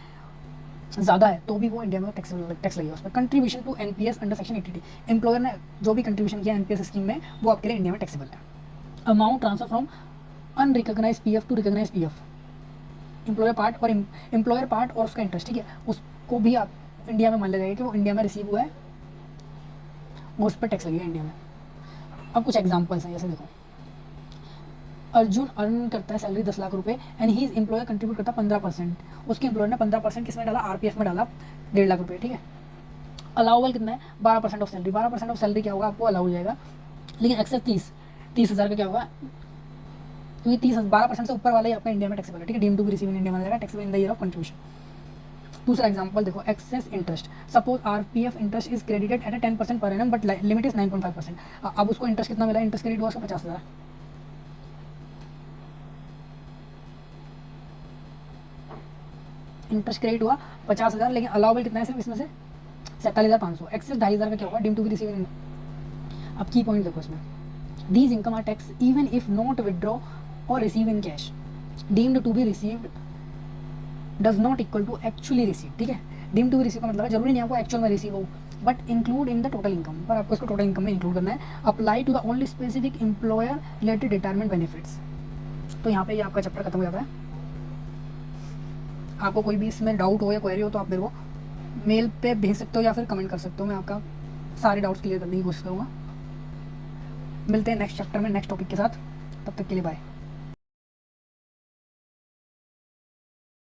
ज़्यादा है तो भी वो इंडिया में टैक्स लगेगा उस पर। Contribution to NPS under section 80, employer ने जो भी कंट्रीब्यूशन किया एनपीएस स्कीम में वो आपके लिए इंडिया में टैक्सेबल है। Amount transfer from unrecognised PF to recognised PF, employer part और उसका इंटरेस्ट, ठीक है, उसको भी आप इंडिया में मान लिया जाएगा कि वो इंडिया में रिसीव हुआ है और उस पर टैक्स लगेगा इंडिया में। अब कुछ एग्जाम्पल्स हैं, जैसे देखो अर्जुन अर्न करता है सैलरी 10 लाख रुपए एंड ही एम्प्लॉयर कंट्रीब्यूट करता है 15%, उसके एम्प्लॉयर ने 15% किसमें डाला, आरपीएफ में डाला 1.5 लाख रुपए, ठीक है। अलाउबल कितना है 12% ऑफ सैलरी, 12% ऑफ सैलरी क्या होगा आपको अलाउ हो जाएगा, लेकिन एक्सेस 30,000 का क्या होगा, क्योंकि 12% से ऊपर वाला ही आपका इंडिया में टैक्सेबल है, ठीक है, deemed to be receive in India में जाएगा, taxable in the year of contribution. दूसरा एग्जांपल देखो excess interest, suppose RPF interest is credited at 10% per annum but limit is 9.5%। अब उसको इंटरेस्ट कितना मिला, इंटरेस्ट क्रेडिट हुआ उसको 50,000, इंटरेस्ट क्रेडिट हुआ 50,000, लेकिन अलाउबल कितना है सिर्फ इसमें से 47,500, एक्सेस 2,500 का क्या होगा, deemed to be receive in. अब की पॉइंट देखो इसमें, these income are tax even if not withdraw और receive in cash, deemed to be received does not equal to actually receive, ठीक है। डीम्ड टू बी रिसीव का मतलब है जरूरी नहीं आपको एक्चुअल में रिसीव हो, but include in the total income, पर आपको इसको टोटल इनकम में इंक्लूड करना है। Apply to the only specific employer related retirement benefits. तो यहाँ पे ये आपका चैप्टर खत्म हो जाता है। आपको कोई भी इसमें डाउट हो या क्वेरी हो तो आप मेरे को मेल पे भेज सकते हो या फिर कमेंट कर सकते हो, मैं आपका सारे डाउट्स क्लियर करने की कोशिश करूँगा। मिलते हैं नेक्स्ट चैप्टर में नेक्स्ट टॉपिक के साथ, तब तक के लिए बाय।